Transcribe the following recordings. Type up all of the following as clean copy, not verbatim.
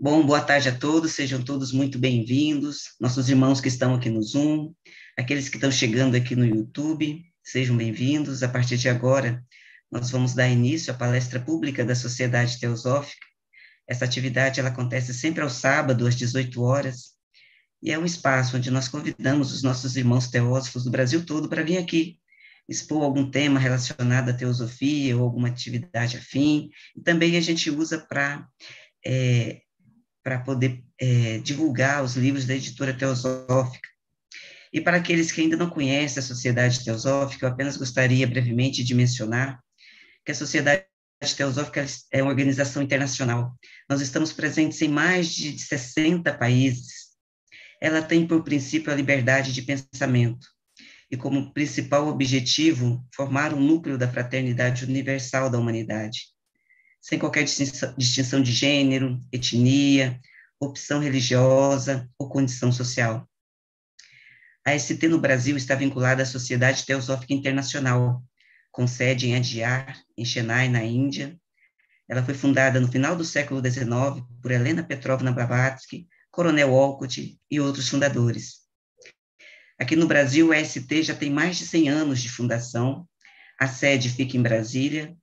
Bom, boa tarde a todos, sejam todos muito bem-vindos. Nossos irmãos que estão aqui no Zoom, aqueles que estão chegando aqui no YouTube, sejam bem-vindos. A partir de agora, nós vamos dar início à palestra pública da Sociedade Teosófica. Essa atividade ela acontece sempre ao sábado, às 18 horas, e é um espaço onde nós convidamos os nossos irmãos teósofos do Brasil todo para vir aqui expor algum tema relacionado à teosofia ou alguma atividade afim. E também a gente usa para poder divulgar os livros da editora Teosófica. E para aqueles que ainda não conhecem a Sociedade Teosófica, eu apenas gostaria brevemente de mencionar que a Sociedade Teosófica é uma organização internacional. Nós estamos presentes em mais de 60 países. Ela tem por princípio a liberdade de pensamento e como principal objetivo formar um núcleo da fraternidade universal da humanidade, sem qualquer distinção de gênero, etnia, opção religiosa ou condição social. A ST no Brasil está vinculada à Sociedade Teosófica Internacional, com sede em Adyar, em Chennai, na Índia. Ela foi fundada no final do século XIX por Helena Petrovna Blavatsky, Coronel Olcott e outros fundadores. Aqui no Brasil, a ST já tem mais de 100 anos de fundação, a sede fica em Brasília,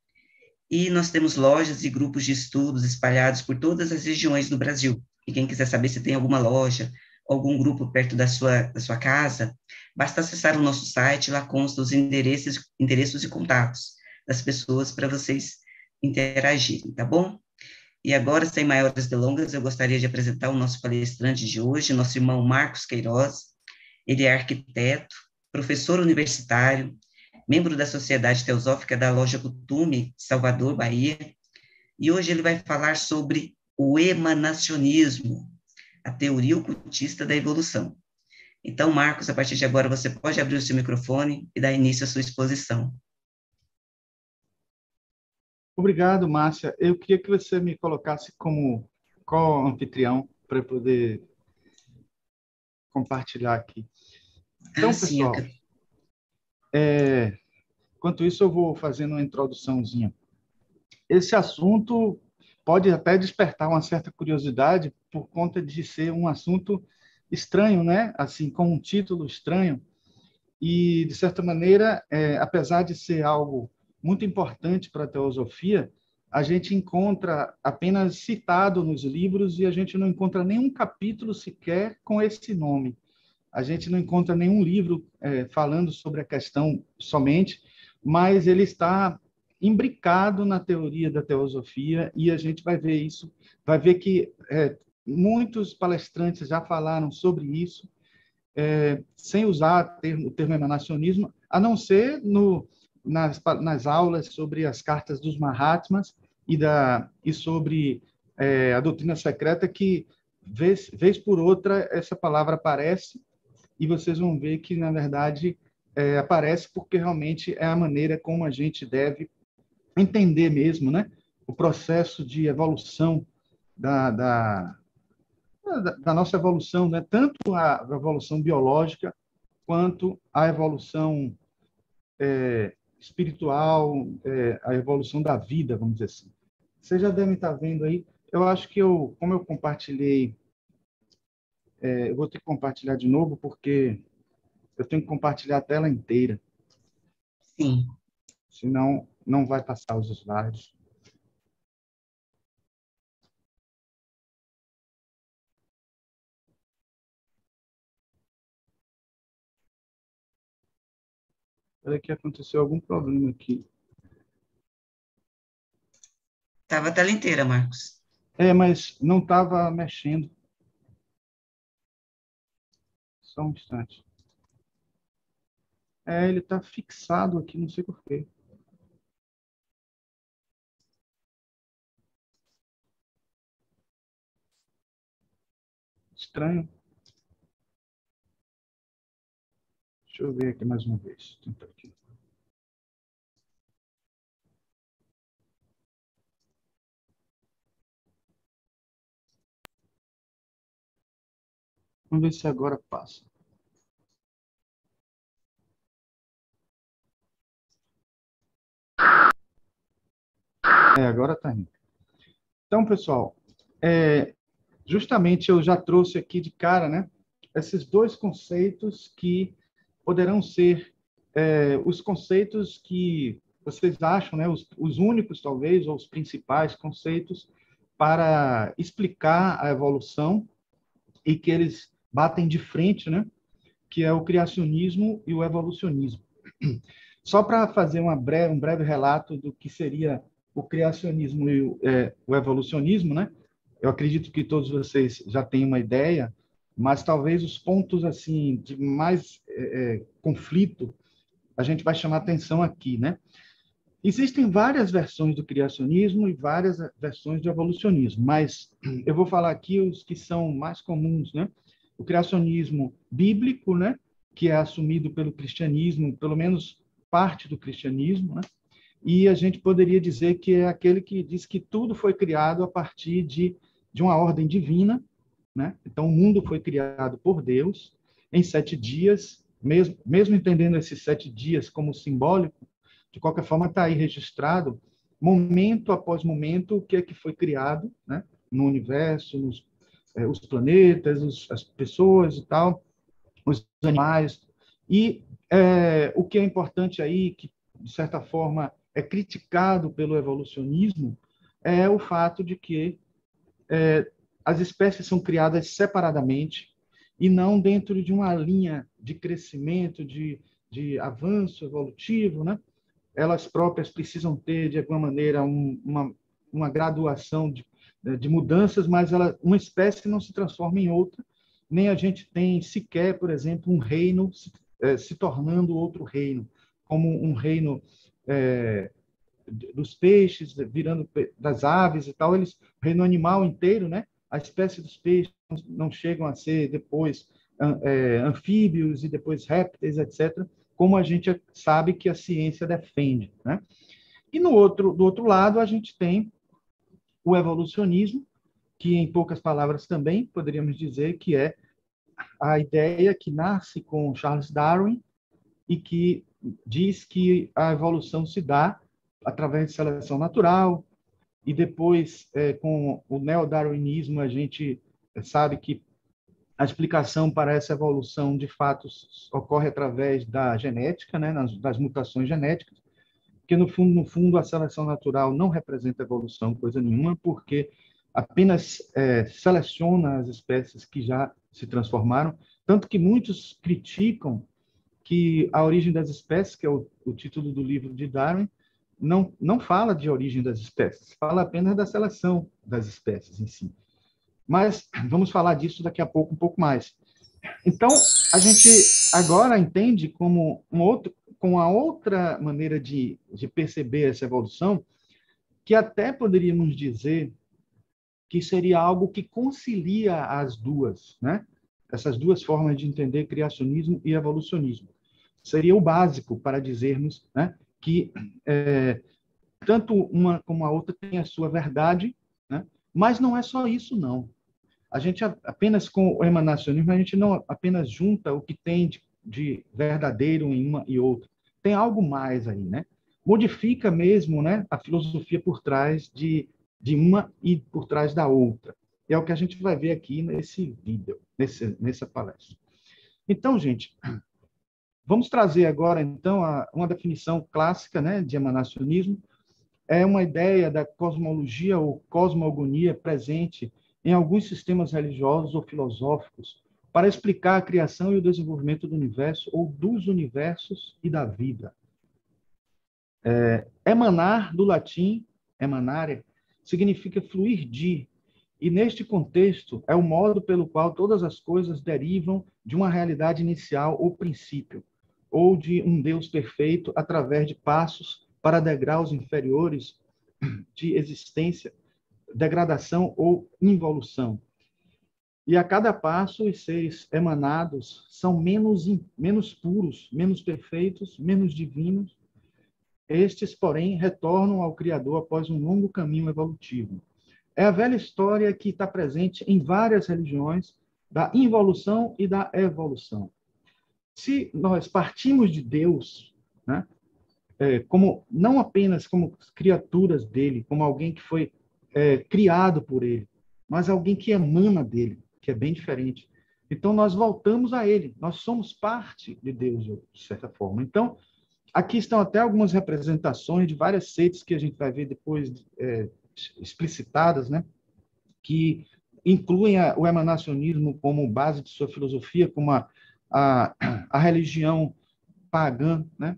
e nós temos lojas e grupos de estudos espalhados por todas as regiões do Brasil. E quem quiser saber se tem alguma loja, algum grupo perto da sua casa, basta acessar o nosso site, lá consta os endereços e contatos das pessoas para vocês interagirem, tá bom? E agora, sem maiores delongas, eu gostaria de apresentar o nosso palestrante de hoje, nosso irmão Marcos Queiroz. Ele é arquiteto, professor universitário, membro da Sociedade Teosófica da Loja Cutume, Salvador, Bahia, e hoje ele vai falar sobre o emanacionismo, a teoria ocultista da evolução. Então, Marcos, a partir de agora você pode abrir o seu microfone e dar início à sua exposição. Obrigado, Márcia. Eu queria que você me colocasse como co-anfitrião para eu poder compartilhar aqui. Ah, Então, sim, pessoal, enquanto isso eu vou fazendo uma introduçãozinha. Esse assunto pode até despertar uma certa curiosidade por conta de ser um assunto estranho, né? Assim, com um título estranho. E, de certa maneira, apesar de ser algo muito importante para a teosofia, a gente encontra apenas citado nos livros e a gente não encontra nenhum capítulo sequer com esse nome. A gente não encontra nenhum livro falando sobre a questão somente, mas ele está imbricado na teoria da teosofia e a gente vai ver isso, vai ver que muitos palestrantes já falaram sobre isso, sem usar o termo emanacionismo, a não ser nas aulas sobre as cartas dos Mahatmas e sobre a doutrina secreta, que, vez por outra, essa palavra aparece e vocês vão ver que, na verdade, aparece porque realmente é a maneira como a gente deve entender mesmo, né? O processo de evolução da nossa evolução, né? Tanto a evolução biológica quanto a evolução espiritual, a evolução da vida, vamos dizer assim. Vocês já devem estar vendo aí. Eu acho que como eu compartilhei, eu vou ter que compartilhar de novo porque eu tenho que compartilhar a tela inteira, sim. senão não vai passar os slides. Olha que aconteceu algum problema aqui. Estava a tela inteira, Marcos. Mas não estava mexendo. Só um instante. Ele está fixado aqui, não sei por quê. Estranho. Deixa eu ver aqui mais uma vez. Tentar aqui. Vamos ver se agora passa. Agora está indo. Então, pessoal, justamente eu já trouxe aqui de cara, né, esses dois conceitos que poderão ser os conceitos que vocês acham, né, os únicos, talvez, ou os principais conceitos para explicar a evolução e que eles batem de frente, né, que é o criacionismo e o evolucionismo. Só para fazer um breve relato do que seria o criacionismo e o evolucionismo, né? Eu acredito que todos vocês já têm uma ideia, mas talvez os pontos assim de mais conflito a gente vai chamar atenção aqui, né? Existem várias versões do criacionismo e várias versões do evolucionismo, mas eu vou falar aqui os que são mais comuns, né? O criacionismo bíblico, né? Que é assumido pelo cristianismo, pelo menos parte do cristianismo, né? E a gente poderia dizer que é aquele que diz que tudo foi criado a partir de uma ordem divina, né? Então, o mundo foi criado por Deus em 7 dias, mesmo entendendo esses 7 dias como simbólico, de qualquer forma está aí registrado, momento após momento, o que é que foi criado, né? No universo, os planetas, as pessoas e tal, os animais. E o que é importante aí, que de certa forma é criticado pelo evolucionismo, é o fato de que as espécies são criadas separadamente e não dentro de uma linha de crescimento, de avanço evolutivo, né? Elas próprias precisam ter, de alguma maneira, uma graduação de mudanças, mas uma espécie não se transforma em outra, nem a gente tem sequer, por exemplo, um reino se tornando outro reino, como um reino dos peixes, virando das aves e tal, o reino animal inteiro, né? A espécie dos peixes não chegam a ser depois anfíbios e depois répteis, etc., como a gente sabe que a ciência defende, né? E do outro lado, a gente tem o evolucionismo, que em poucas palavras também poderíamos dizer que é a ideia que nasce com Charles Darwin e que diz que a evolução se dá através de seleção natural, e depois, com o neodarwinismo, a gente sabe que a explicação para essa evolução, de fato, ocorre através da genética, né, das mutações genéticas, porque, no fundo, a seleção natural não representa evolução, coisa nenhuma, porque apenas seleciona as espécies que já se transformaram, tanto que muitos criticam que a origem das espécies, que é o título do livro de Darwin, não fala de origem das espécies, fala apenas da seleção das espécies em si. Mas vamos falar disso daqui a pouco, um pouco mais. Então, a gente agora entende com a outra maneira de perceber essa evolução, que até poderíamos dizer que seria algo que concilia as duas, né? Essas duas formas de entender criacionismo e evolucionismo. Seria o básico para dizermos, né, que tanto uma como a outra tem a sua verdade, né? Mas não é só isso, não. A gente apenas com o emanacionismo, a gente não apenas junta o que tem de verdadeiro em uma e outra. Tem algo mais aí, né? Modifica mesmo, né, a filosofia por trás de uma e por trás da outra. E é o que a gente vai ver aqui nesse vídeo, nessa palestra. Então, gente, vamos trazer agora, então, uma definição clássica, né, de emanacionismo. É uma ideia da cosmologia ou cosmogonia presente em alguns sistemas religiosos ou filosóficos para explicar a criação e o desenvolvimento do universo ou dos universos e da vida. Emanar, do latim, emanare, significa fluir de, e neste contexto é o modo pelo qual todas as coisas derivam de uma realidade inicial ou princípio, ou de um Deus perfeito através de passos para degraus inferiores de existência, degradação ou involução. E a cada passo, os seres emanados são menos puros, menos perfeitos, menos divinos. Estes, porém, retornam ao Criador após um longo caminho evolutivo. É a velha história que está presente em várias religiões da involução e da evolução. Se nós partimos de Deus, né, como não apenas como criaturas dele, como alguém que foi criado por ele, mas alguém que emana dele, que é bem diferente. Então, nós voltamos a ele, nós somos parte de Deus, de certa forma. Então, aqui estão até algumas representações de várias seitas que a gente vai ver depois explicitadas, né? Que incluem o emanacionismo como base de sua filosofia, como a religião pagã, né?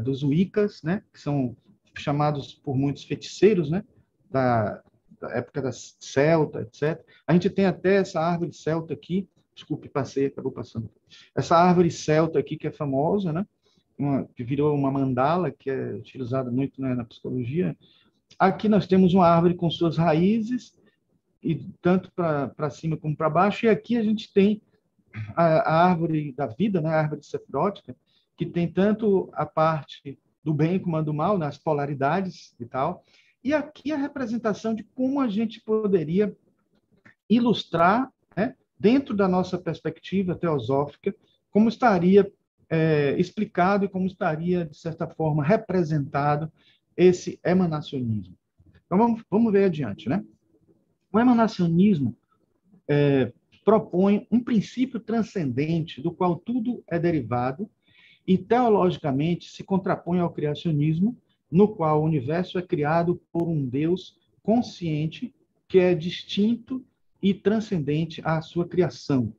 Dos Wiccas, né? Que são chamados por muitos feiticeiros, né? Da época da celta, etc. A gente tem até essa árvore celta aqui, desculpe, acabou passando. Essa árvore celta aqui que é famosa, né? Que virou uma mandala, que é utilizada muito, né, na psicologia. Aqui nós temos uma árvore com suas raízes, e tanto para cima como para baixo, e aqui a gente tem a árvore da vida, né, a árvore sefrótica, que tem tanto a parte do bem como a do mal, nas polaridades e tal. E aqui a representação de como a gente poderia ilustrar, né, dentro da nossa perspectiva teosófica, como estaria explicado e como estaria, de certa forma, representado esse emanacionismo. Então, vamos ver adiante, né? O emanacionismo propõe um princípio transcendente do qual tudo é derivado e, teologicamente, se contrapõe ao criacionismo, no qual o universo é criado por um Deus consciente que é distinto e transcendente à sua criação.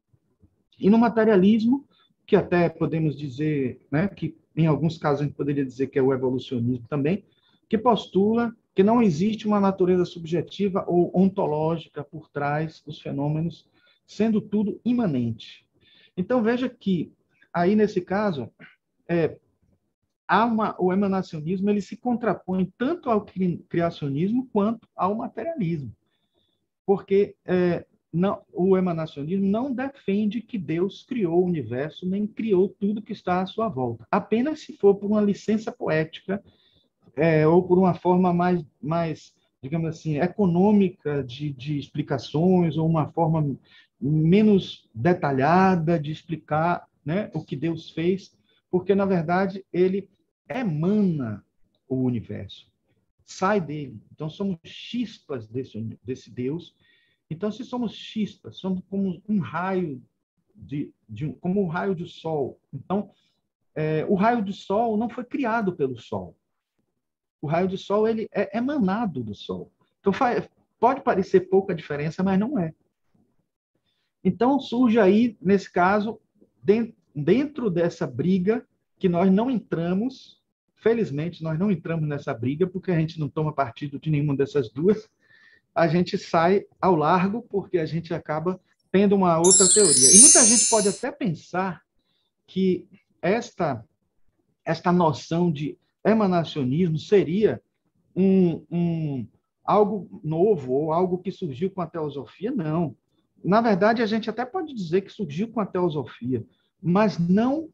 E no materialismo, que até podemos dizer, né, que em alguns casos a gente poderia dizer que é o evolucionismo também, que postula que não existe uma natureza subjetiva ou ontológica por trás dos fenômenos, sendo tudo imanente. Então, veja que, aí nesse caso, o emanacionismo ele se contrapõe tanto ao criacionismo quanto ao materialismo, porque o emanacionismo não defende que Deus criou o universo, nem criou tudo que está à sua volta, apenas se for por uma licença poética ou por uma forma mais, digamos assim, econômica de explicações, ou uma forma menos detalhada de explicar, né, o que Deus fez, porque, na verdade, ele emana o universo, sai dele. Então, somos chispas desse Deus. Então, se somos chispas, somos como um raio como um raio de sol. Então, o raio do sol não foi criado pelo sol. O raio do sol ele é emanado do sol. Então, pode parecer pouca diferença, mas não é. Então, surge aí, nesse caso, dentro dessa briga, que nós não entramos, felizmente, nós não entramos nessa briga, porque a gente não toma partido de nenhuma dessas duas, a gente sai ao largo, porque a gente acaba tendo uma outra teoria. E muita gente pode até pensar que esta noção de emanacionismo seria algo novo ou algo que surgiu com a teosofia. Não. Na verdade, a gente até pode dizer que surgiu com a teosofia, mas não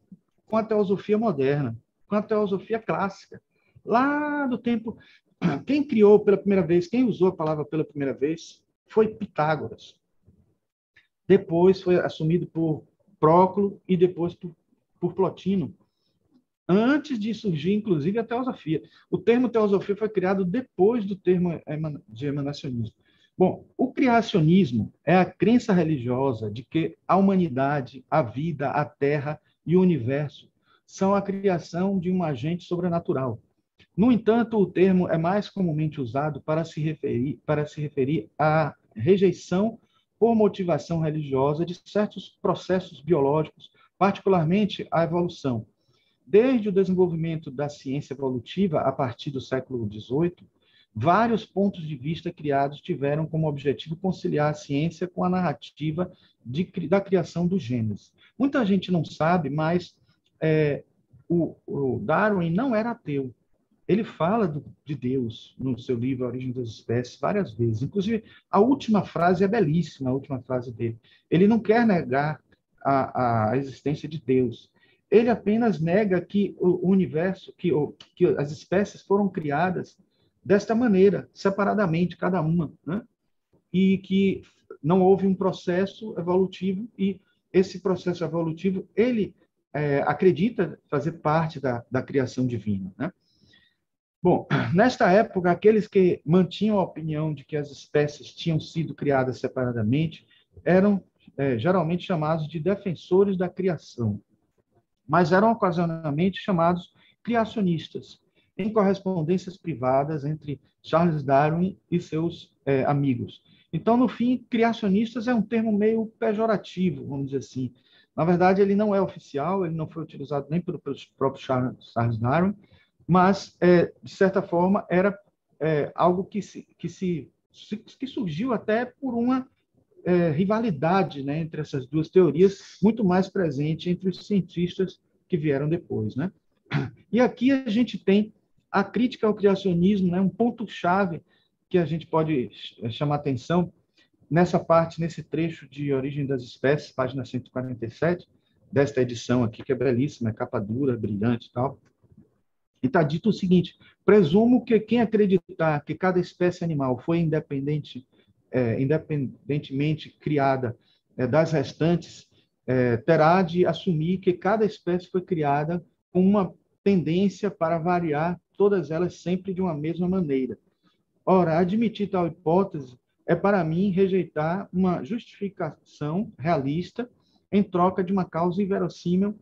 com a teosofia moderna, com a teosofia clássica. Lá do tempo, quem criou pela primeira vez, quem usou a palavra pela primeira vez, foi Pitágoras. Depois foi assumido por Próclo e depois por Plotino, antes de surgir, inclusive, a teosofia. O termo teosofia foi criado depois do termo de emanacionismo. Bom, o criacionismo é a crença religiosa de que a humanidade, a vida, a terra e o universo são a criação de um agente sobrenatural. No entanto, o termo é mais comumente usado para se referir à rejeição por motivação religiosa de certos processos biológicos, particularmente a evolução. Desde o desenvolvimento da ciência evolutiva, a partir do século XVIII, vários pontos de vista criados tiveram como objetivo conciliar a ciência com a narrativa da criação dos gêneros. Muita gente não sabe, mas o Darwin não era ateu. Ele fala de Deus no seu livro A Origem das Espécies várias vezes. Inclusive, a última frase é belíssima, a última frase dele. Ele não quer negar a existência de Deus. Ele apenas nega que o universo, que as espécies foram criadas desta maneira, separadamente, cada uma, né? E que não houve um processo evolutivo, e esse processo evolutivo, ele acredita fazer parte da criação divina, né? Bom, nesta época, aqueles que mantinham a opinião de que as espécies tinham sido criadas separadamente eram geralmente chamados de defensores da criação, mas eram ocasionalmente chamados criacionistas, em correspondências privadas entre Charles Darwin e seus amigos. Então, no fim, criacionistas é um termo meio pejorativo, vamos dizer assim. Na verdade, ele não é oficial, ele não foi utilizado nem pelo próprio Charles Darwin, mas, de certa forma, era algo que surgiu até por uma rivalidade, né, entre essas duas teorias, muito mais presente entre os cientistas que vieram depois, né? E aqui a gente tem a crítica ao criacionismo, né, um ponto-chave que a gente pode chamar atenção nessa parte, nesse trecho de Origem das Espécies, página 147, desta edição aqui, que é belíssima, é capa dura, brilhante e tal. E está dito o seguinte: presumo que quem acreditar que cada espécie animal foi independentemente criada das restantes, terá de assumir que cada espécie foi criada com uma tendência para variar, todas elas sempre de uma mesma maneira. Ora, admitir tal hipótese é, para mim, rejeitar uma justificação realista em troca de uma causa inverossímil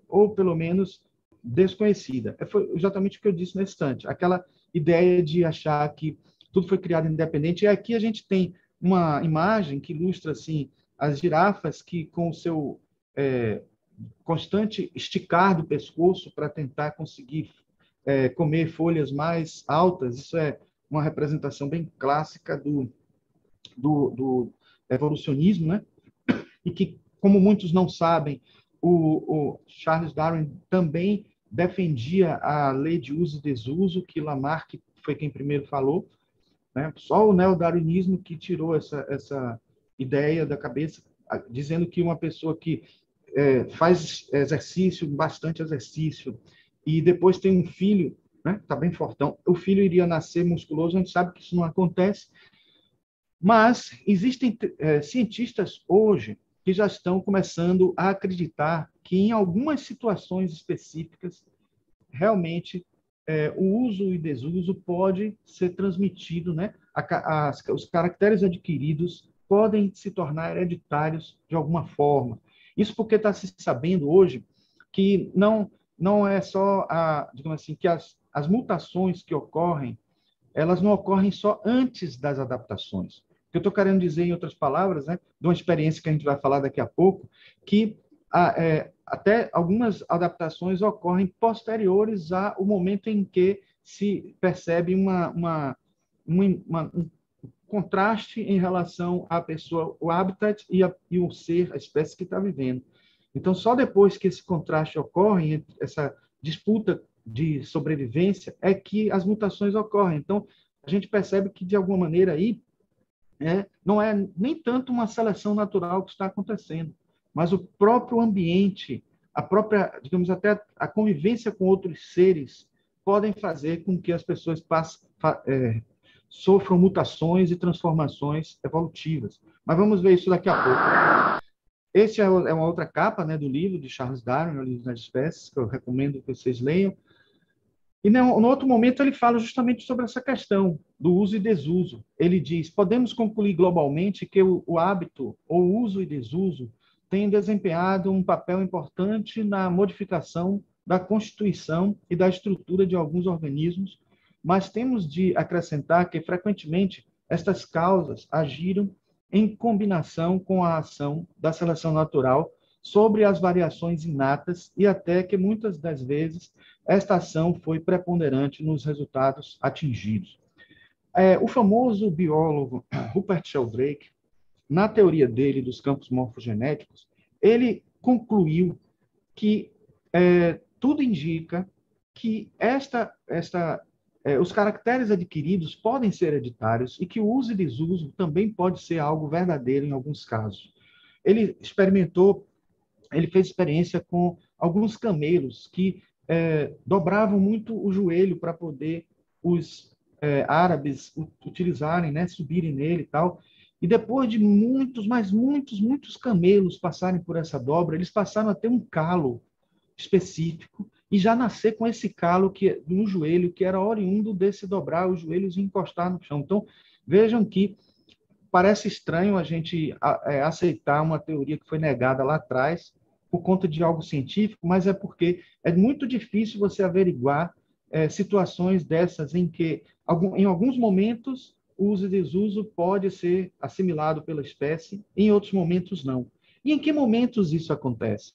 ou pelo menos desconhecida. Foi exatamente o que eu disse nesse instante. Aquela ideia de achar que tudo foi criado independente. E aqui a gente tem uma imagem que ilustra assim as girafas que, com o seu constante esticar do pescoço para tentar conseguir comer folhas mais altas, isso é uma representação bem clássica do evolucionismo, né? E que, como muitos não sabem, o Charles Darwin também defendia a lei de uso e desuso, que Lamarck foi quem primeiro falou, né? Só o neodarwinismo que tirou essa ideia da cabeça, dizendo que uma pessoa que faz exercício, bastante exercício, e depois tem um filho, né? Tá bem fortão, o filho iria nascer musculoso. A gente sabe que isso não acontece, mas existem cientistas hoje que já estão começando a acreditar que em algumas situações específicas realmente o uso e desuso pode ser transmitido, né? Os caracteres adquiridos podem se tornar hereditários de alguma forma. Isso porque está se sabendo hoje que não é só digamos assim, que as mutações que ocorrem, elas não ocorrem só antes das adaptações. O que eu estou querendo dizer, em outras palavras, né, de uma experiência que a gente vai falar daqui a pouco, que até algumas adaptações ocorrem posteriores ao momento em que se percebe um contraste em relação à pessoa, o habitat e o ser, a espécie que está vivendo. Então, só depois que esse contraste ocorre, essa disputa de sobrevivência, é que as mutações ocorrem. Então, a gente percebe que, de alguma maneira, aí, não é nem tanto uma seleção natural que está acontecendo, mas o próprio ambiente, a própria, digamos, até a convivência com outros seres podem fazer com que as pessoas sofram mutações e transformações evolutivas. Mas vamos ver isso daqui a pouco. Esse é uma outra capa, né, do livro de Charles Darwin, O Livro das Espécies, que eu recomendo que vocês leiam. E no outro momento ele fala justamente sobre essa questão do uso e desuso. Ele diz: podemos concluir globalmente que o hábito, ou uso e desuso, tem desempenhado um papel importante na modificação da constituição e da estrutura de alguns organismos, mas temos de acrescentar que, frequentemente, estas causas agiram em combinação com a ação da seleção natural sobre as variações inatas e até que, muitas das vezes, esta ação foi preponderante nos resultados atingidos. O famoso biólogo Rupert Sheldrake, na teoria dele dos campos morfogenéticos, ele concluiu que tudo indica que os caracteres adquiridos podem ser hereditários e que o uso e desuso também pode ser algo verdadeiro em alguns casos. Ele fez experiência com alguns camelos que dobravam muito o joelho para poder os árabes utilizarem, né, subirem nele e tal. E depois de muitos camelos passarem por essa dobra, eles passaram a ter um calo específico e já nascer com esse calo no joelho, que era oriundo desse dobrar os joelhos e encostar no chão. Então, vejam que parece estranho a gente aceitar uma teoria que foi negada lá atrás por conta de algo científico, mas é porque é muito difícil você averiguar situações dessas em que, em alguns momentos, o uso e desuso pode ser assimilado pela espécie, em outros momentos não. E em que momentos isso acontece?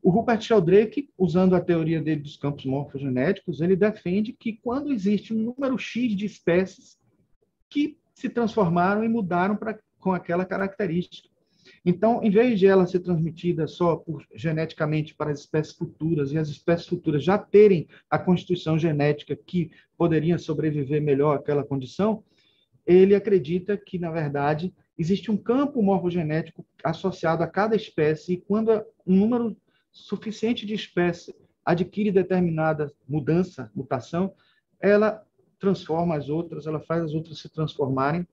O Rupert Sheldrake, usando a teoria dele dos campos morfogenéticos, ele defende que quando existe um número X de espécies que se transformaram e mudaram com aquela característica. Então, em vez de ela ser transmitida só geneticamente para as espécies futuras e as espécies futuras já terem a constituição genética que poderia sobreviver melhor àquela condição, ele acredita que, na verdade, existe um campo morfogenético associado a cada espécie e quando um número suficiente de espécies adquire determinada mutação, ela transforma as outras, ela faz as outras se transformarem.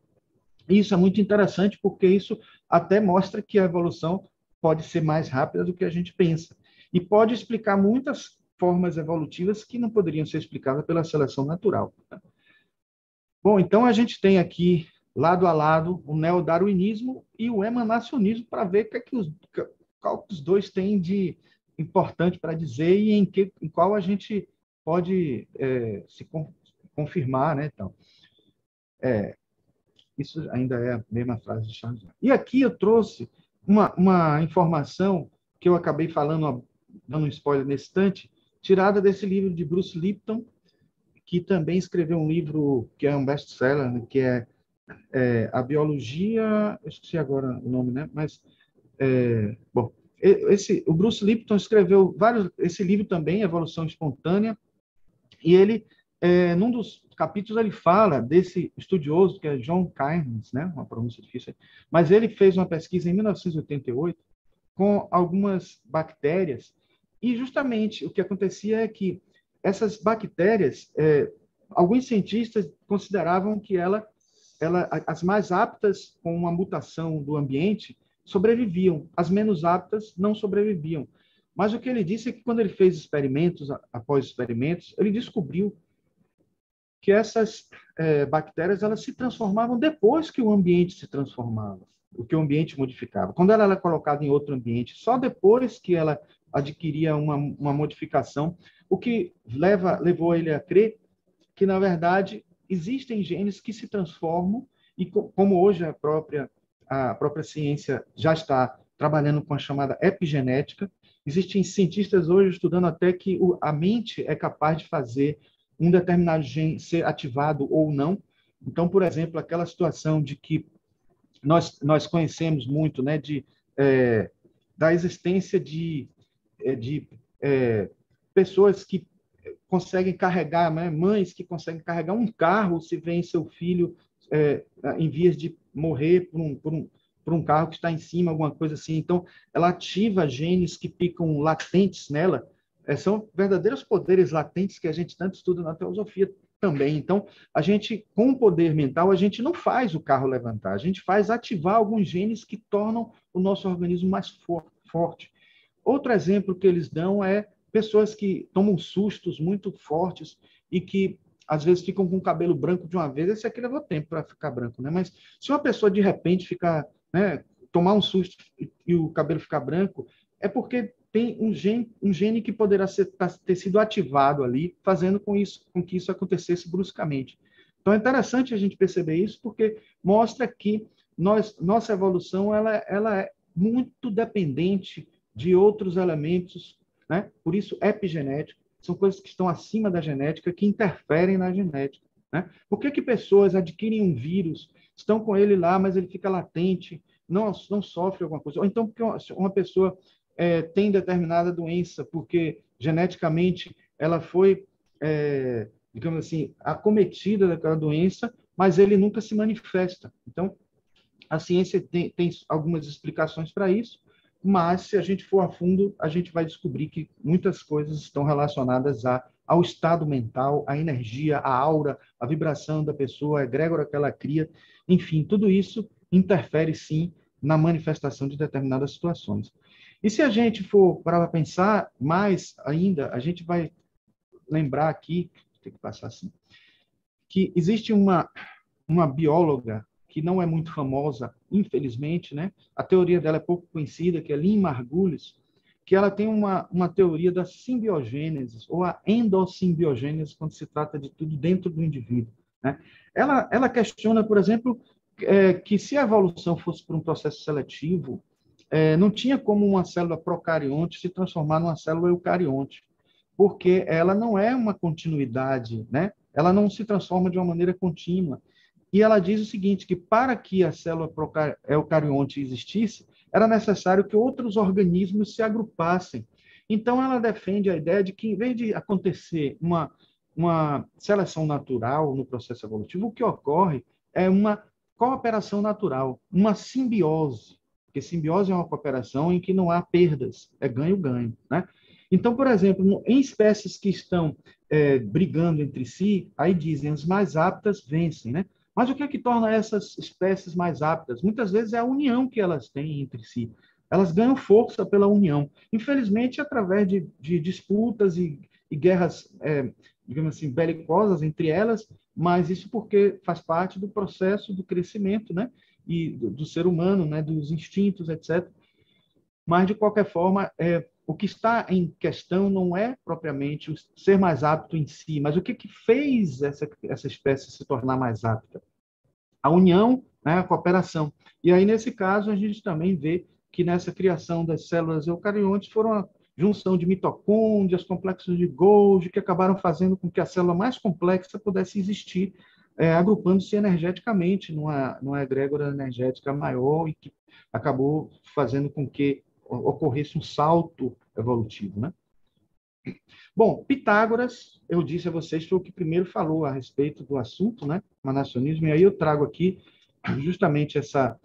E isso é muito interessante porque isso até mostra que a evolução pode ser mais rápida do que a gente pensa. E pode explicar muitas formas evolutivas que não poderiam ser explicadas pela seleção natural. Bom, então a gente tem aqui, lado a lado, o neodarwinismo e o emanacionismo para ver qual que os dois têm de importante para dizer e em qual a gente pode se confirmar, né? Então, isso ainda é a mesma frase de Charles Darwin. E aqui eu trouxe uma informação que eu acabei falando, dando um spoiler nesse instante, tirada desse livro de Bruce Lipton, que também escreveu um livro que é um best-seller, né, que é A Biologia... Eu esqueci agora o nome, né? Mas, bom, o Bruce Lipton escreveu esse livro também, Evolução Espontânea, e ele, num dos capítulos, ele fala desse estudioso, que é John Cairns, né? Uma pronúncia difícil, mas ele fez uma pesquisa em 1988 com algumas bactérias, e justamente o que acontecia é que essas bactérias, alguns cientistas consideravam que as mais aptas com uma mutação do ambiente sobreviviam, as menos aptas não sobreviviam. Mas o que ele disse é que quando ele fez experimentos, após experimentos, ele descobriu que essas bactérias elas se transformavam depois que o ambiente se transformava, o que o ambiente modificava. Quando ela era colocada em outro ambiente, só depois que ela adquiria uma modificação, o que levou ele a crer que, na verdade, existem genes que se transformam e, como hoje a própria ciência já está trabalhando com a chamada epigenética, existem cientistas hoje estudando até que a mente é capaz de fazer um determinado gene ser ativado ou não. Então, por exemplo, aquela situação de que nós conhecemos muito, né, da existência de pessoas que conseguem carregar, né, mães que conseguem carregar um carro se vem seu filho em vias de morrer por um carro que está em cima, alguma coisa assim. Então, ela ativa genes que ficam latentes nela, são verdadeiros poderes latentes que a gente tanto estuda na teosofia também. Então, a gente, com o poder mental, a gente não faz o carro levantar, a gente faz ativar alguns genes que tornam o nosso organismo mais forte. Outro exemplo que eles dão é pessoas que tomam sustos muito fortes e que, às vezes, ficam com o cabelo branco de uma vez. Esse aqui levou tempo para ficar branco, né? Mas se uma pessoa, de repente, ficar, né, tomar um susto e o cabelo ficar branco, é porque tem um gene que poderá ter sido ativado ali, fazendo com que isso acontecesse bruscamente. Então, é interessante a gente perceber isso, porque mostra que nossa evolução ela é muito dependente de outros elementos, né? Por isso, epigenética, são coisas que estão acima da genética, que interferem na genética, né? Por que pessoas adquirem um vírus, estão com ele lá, mas ele fica latente, não sofre alguma coisa? Ou então, porque uma pessoa tem determinada doença, porque geneticamente ela foi, digamos assim, acometida daquela doença, mas ele nunca se manifesta. Então, a ciência tem algumas explicações para isso, mas se a gente for a fundo, a gente vai descobrir que muitas coisas estão relacionadas ao estado mental, à energia, à aura, à vibração da pessoa, a egrégora que ela cria. Enfim, tudo isso interfere, sim, na manifestação de determinadas situações. E se a gente for para pensar mais ainda, a gente vai lembrar aqui, tem que passar assim, que existe uma bióloga que não é muito famosa, infelizmente, né? A teoria dela é pouco conhecida, que é Lynn Margulis, que ela tem uma teoria da simbiogênese, ou a endossimbiogênese, quando se trata de tudo dentro do indivíduo, né? Ela questiona, por exemplo, que se a evolução fosse por um processo seletivo, não tinha como uma célula procarionte se transformar numa célula eucarionte, porque ela não é uma continuidade, né? Ela não se transforma de uma maneira contínua. E ela diz o seguinte, que para que a célula eucarionte existisse, era necessário que outros organismos se agrupassem. Então, ela defende a ideia de que, em vez de acontecer uma seleção natural no processo evolutivo, o que ocorre é uma cooperação natural, uma simbiose, porque simbiose é uma cooperação em que não há perdas, é ganho-ganho, né? Então, por exemplo, em espécies que estão brigando entre si, aí dizem as mais aptas vencem, né? Mas o que é que torna essas espécies mais aptas? Muitas vezes é a união que elas têm entre si. Elas ganham força pela união. Infelizmente, através de disputas e guerras, digamos assim, belicosas entre elas, mas isso porque faz parte do processo do crescimento, né? E do ser humano, né? Dos instintos, etc. Mas, de qualquer forma, o que está em questão não é propriamente o ser mais apto em si, mas o que fez essa espécie se tornar mais apta? A união, né, a cooperação. E aí, nesse caso, a gente também vê que nessa criação das células eucariontes foram a junção de mitocôndrias, complexos de Golgi, que acabaram fazendo com que a célula mais complexa pudesse existir, agrupando-se energeticamente numa egrégora energética maior e que acabou fazendo com que ocorresse um salto evolutivo, né? Bom, Pitágoras, eu disse a vocês, foi o que primeiro falou a respeito do assunto, né? Emanacionismo, e aí eu trago aqui justamente essa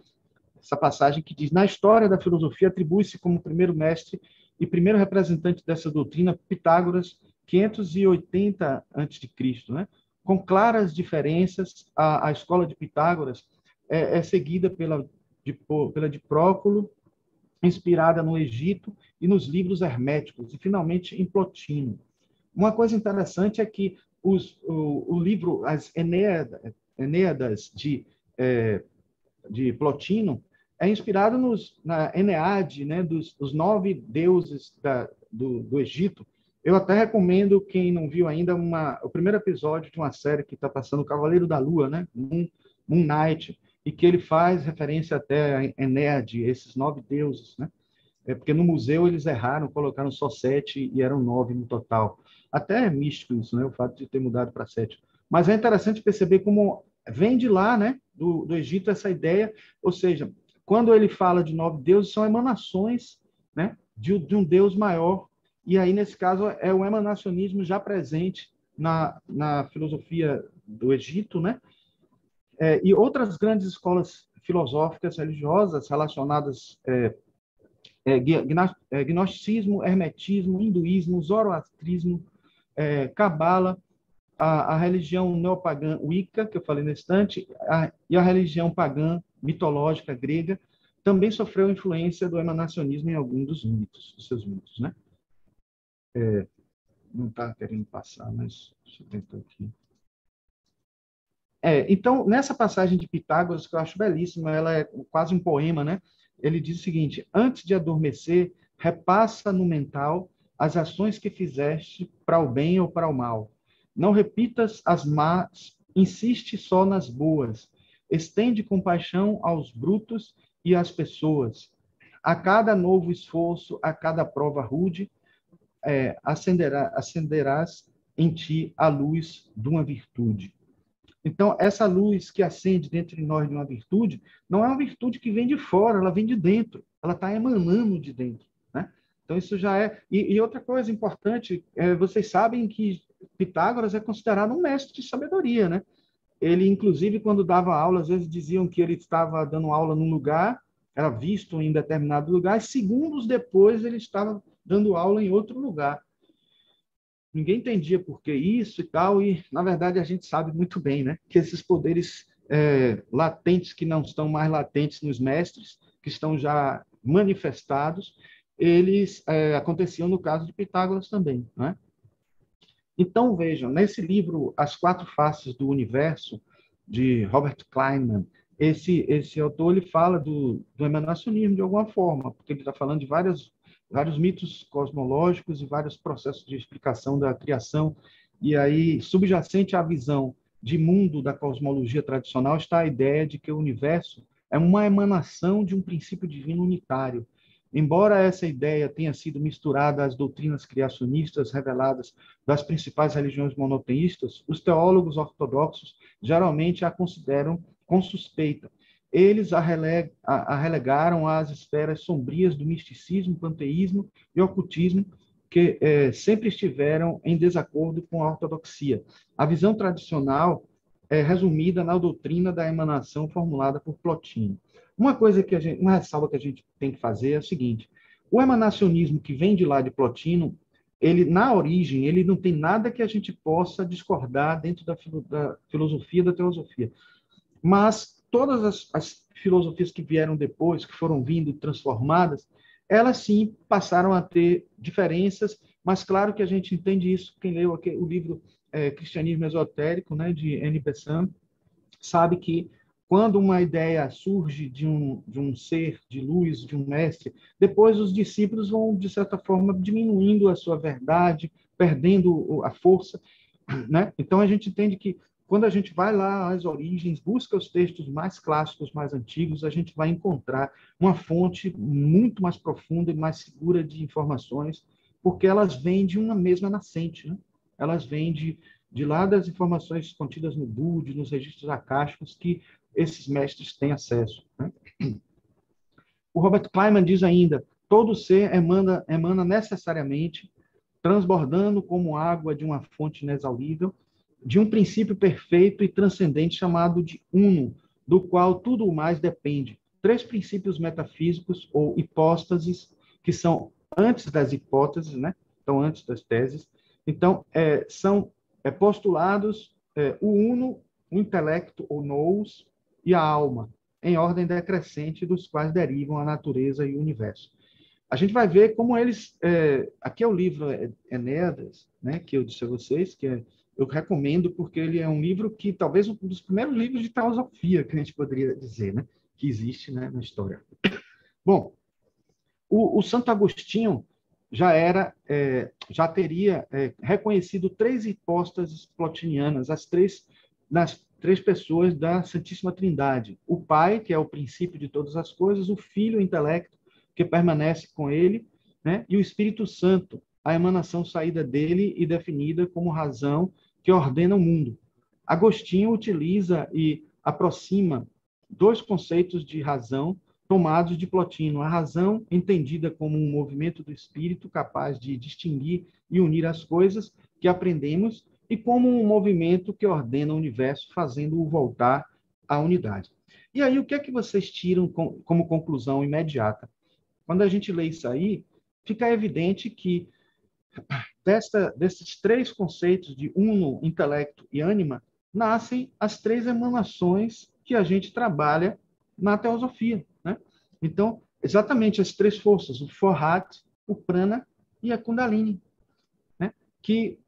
passagem que diz: na história da filosofia atribui-se como primeiro mestre e primeiro representante dessa doutrina Pitágoras, 580 a.C., né? Com claras diferenças, a escola de Pitágoras é seguida pela de Próculo, inspirada no Egito e nos livros herméticos, e finalmente em Plotino. Uma coisa interessante é que o livro, as Enéadas de Plotino, é inspirado na Eneade, né, dos 9 deuses do Egito. Eu até recomendo, quem não viu ainda, o primeiro episódio de uma série que está passando, o Cavaleiro da Lua, né, Moon Knight, e que ele faz referência até a Enéade, esses 9 deuses, né? Porque no museu eles erraram, colocaram só 7 e eram 9 no total. Até é místico isso, né? O fato de ter mudado para 7. Mas é interessante perceber como vem de lá, né? Do Egito, essa ideia. Ou seja, quando ele fala de 9 deuses, são emanações, né? De um Deus maior. E aí, nesse caso, é o emanacionismo já presente na filosofia do Egito, né? E outras grandes escolas filosóficas religiosas relacionadas gnosticismo, hermetismo, hinduísmo, zoroastrismo, cabala, a religião neopagã Wicca, que eu falei nesse instante, e a religião pagã mitológica grega, também sofreu influência do emanacionismo em algum dos seus mitos, né? Não está querendo passar, mas deixa eu tentar aqui. Então, nessa passagem de Pitágoras, que eu acho belíssima, ela é quase um poema, né? Ele diz o seguinte: antes de adormecer, repassa no mental as ações que fizeste para o bem ou para o mal. Não repitas as más, insiste só nas boas. Estende compaixão aos brutos e às pessoas. A cada novo esforço, a cada prova rude, acenderás em ti a luz de uma virtude. Então, essa luz que acende dentro de nós de uma virtude, não é uma virtude que vem de fora, ela vem de dentro, ela está emanando de dentro, né? Então, isso já é... E outra coisa importante, vocês sabem que Pitágoras é considerado um mestre de sabedoria, né? Ele, inclusive, quando dava aula, às vezes diziam que ele estava dando aula num lugar, era visto em determinado lugar, e segundos depois ele estava dando aula em outro lugar. Ninguém entendia por que isso e tal, e, na verdade, a gente sabe muito bem, né, que esses poderes latentes, que não estão mais latentes nos mestres, que estão já manifestados, eles aconteciam no caso de Pitágoras também, né? Então, vejam, nesse livro, As Quatro Faces do Universo, de Robert Kleinman, esse autor ele fala do emanacionismo de alguma forma, porque ele está falando de vários mitos cosmológicos e vários processos de explicação da criação. E aí, subjacente à visão de mundo da cosmologia tradicional está a ideia de que o universo é uma emanação de um princípio divino unitário. Embora essa ideia tenha sido misturada às doutrinas criacionistas reveladas das principais religiões monoteístas, os teólogos ortodoxos geralmente a consideram com suspeita. Eles a relegaram às esferas sombrias do misticismo, panteísmo e ocultismo, que sempre estiveram em desacordo com a ortodoxia. A visão tradicional é resumida na doutrina da emanação formulada por Plotino. Uma ressalva que a gente tem que fazer é o seguinte: o emanacionismo que vem de lá de Plotino, ele na origem, ele não tem nada que a gente possa discordar dentro da filosofia, da teosofia. Mas todas as filosofias que vieram depois, que foram vindo transformadas, elas sim passaram a ter diferenças, mas claro que a gente entende isso, quem leu o livro Cristianismo Esotérico, né, de N. Besant, sabe que quando uma ideia surge de um ser de luz, de um mestre, depois os discípulos vão, de certa forma, diminuindo a sua verdade, perdendo a força, né? Então, a gente entende que quando a gente vai lá às origens, busca os textos mais clássicos, mais antigos, a gente vai encontrar uma fonte muito mais profunda e mais segura de informações, porque elas vêm de uma mesma nascente, né? Elas vêm de lá das informações contidas no Búdio, nos registros acásticos, que esses mestres têm acesso, né? O Robert Kleinman diz ainda: todo ser emana necessariamente, transbordando como água de uma fonte inexaurível, de um princípio perfeito e transcendente chamado de Uno, do qual tudo o mais depende. Três princípios metafísicos ou hipóstases que são antes das hipóteses, né? Então, antes das teses. Então, são postulados o Uno, o intelecto ou nous e a alma, em ordem decrescente, dos quais derivam a natureza e o universo. A gente vai ver como eles... aqui é o livro Enéadas, né, que eu disse a vocês, eu recomendo porque ele é um livro que talvez um dos primeiros livros de filosofia que a gente poderia dizer, né, que existe, né, na história. Bom, o Santo Agostinho já teria reconhecido três hipóstases plotinianas, nas três pessoas da Santíssima Trindade. O Pai, que é o princípio de todas as coisas, o Filho, o intelecto, que permanece com ele, né? E o Espírito Santo, a emanação saída dele e definida como razão que ordena o mundo. Agostinho utiliza e aproxima dois conceitos de razão tomados de Plotino: a razão entendida como um movimento do espírito capaz de distinguir e unir as coisas que aprendemos, e como um movimento que ordena o universo, fazendo-o voltar à unidade. E aí, o que é que vocês tiram como conclusão imediata? Quando a gente lê isso aí, fica evidente que desses três conceitos de uno, intelecto e ânima, nascem as três emanações que a gente trabalha na teosofia, né? Então, exatamente as três forças, o Forhat, o Prana e a Kundalini, né? Que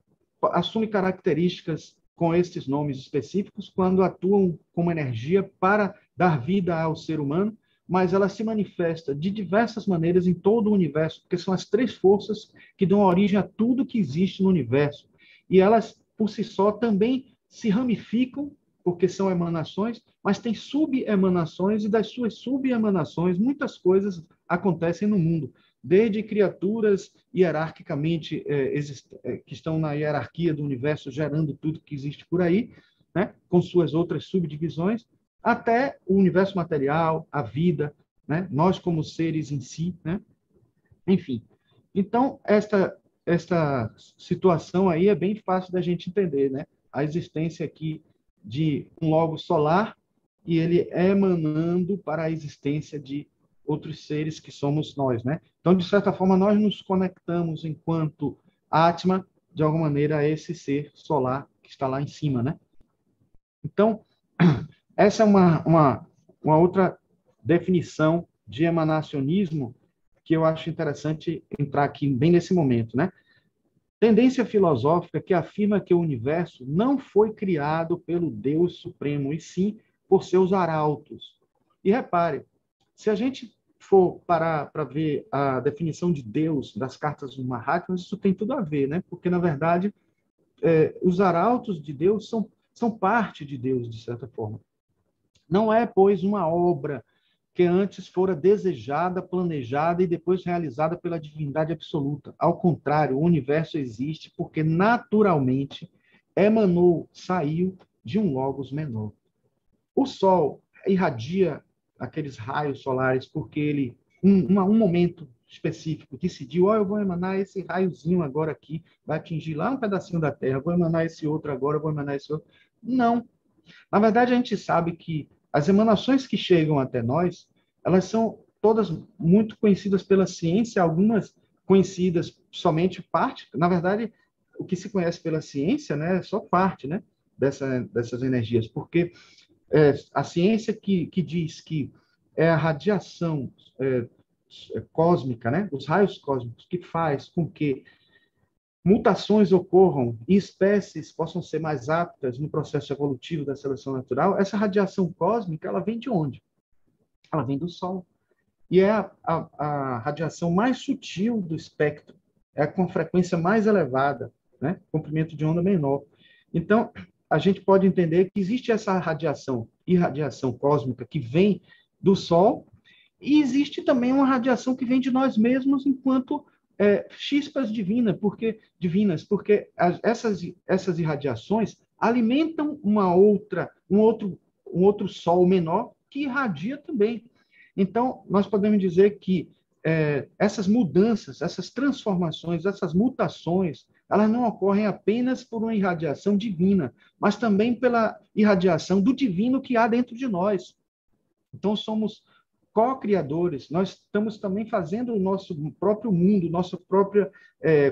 assume características com esses nomes específicos quando atuam como energia para dar vida ao ser humano, mas ela se manifesta de diversas maneiras em todo o universo, porque são as três forças que dão origem a tudo que existe no universo. E elas, por si só, também se ramificam, porque são emanações, mas tem subemanações, e das suas subemanações, muitas coisas acontecem no mundo, desde criaturas hierarquicamente que estão na hierarquia do universo, gerando tudo que existe por aí, né, com suas outras subdivisões, até o universo material, a vida, né, nós como seres em si, né, enfim. Então, esta situação aí é bem fácil da gente entender, né, a existência aqui de um logo solar e ele emanando para a existência de outros seres que somos nós, né? Então, de certa forma, nós nos conectamos enquanto Atma, de alguma maneira, a esse ser solar que está lá em cima, né? Então, essa é uma outra definição de emanacionismo que eu acho interessante entrar aqui bem nesse momento, né? Tendência filosófica que afirma que o universo não foi criado pelo Deus Supremo, e sim por seus arautos. E repare, se a gente for parar para ver a definição de Deus das cartas do Mahatma, isso tem tudo a ver, né? Porque, na verdade, os arautos de Deus são parte de Deus, de certa forma. Não é, pois, uma obra que antes fora desejada, planejada e depois realizada pela divindade absoluta. Ao contrário, o universo existe porque naturalmente emanou, saiu de um logos menor. O Sol irradia aqueles raios solares porque ele, um momento específico, decidiu, eu vou emanar esse raiozinho agora aqui, vai atingir lá um pedacinho da Terra, vou emanar esse outro agora, vou emanar esse outro. Não. Na verdade, a gente sabe que as emanações que chegam até nós, elas são todas muito conhecidas pela ciência, algumas conhecidas somente parte. Na verdade, o que se conhece pela ciência, né, é só parte, né, dessas energias, porque a ciência que diz que é a radiação cósmica, né, os raios cósmicos, que faz com que mutações ocorram e espécies possam ser mais aptas no processo evolutivo da seleção natural, essa radiação cósmica, ela vem de onde? Ela vem do Sol. E é a radiação mais sutil do espectro, é com frequência mais elevada, né? Comprimento de onda menor. Então, a gente pode entender que existe essa radiação, irradiação cósmica que vem do Sol, e existe também uma radiação que vem de nós mesmos enquanto chispas divinas, porque essas irradiações alimentam um outro Sol menor que irradia também. Então, nós podemos dizer que essas mudanças, essas transformações, essas mutações, elas não ocorrem apenas por uma irradiação divina, mas também pela irradiação do divino que há dentro de nós. Então, somos co-criadores, nós estamos também fazendo o nosso próprio mundo, nosso próprio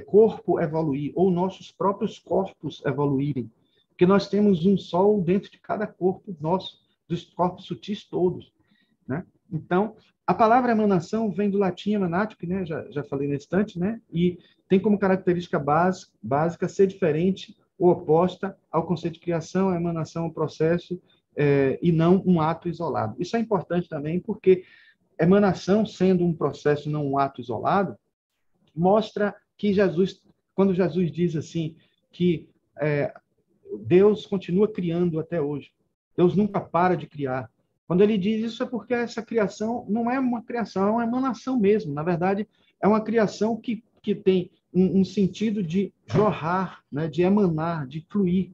corpo evoluir, ou nossos próprios corpos evoluírem. Porque nós temos um sol dentro de cada corpo nosso, dos corpos sutis todos, né? Então, a palavra emanação vem do latim emanatio, que, né, já falei na instante, né? E tem como característica básica ser diferente ou oposta ao conceito de criação, a emanação, o processo, e não um ato isolado. Isso é importante também porque emanação, sendo um processo, não um ato isolado, mostra que quando Jesus diz assim, que Deus continua criando até hoje, Deus nunca para de criar. Quando ele diz isso é porque essa criação não é uma criação, é uma emanação mesmo. Na verdade, é uma criação que tem um sentido de jorrar, né, de emanar, de fluir.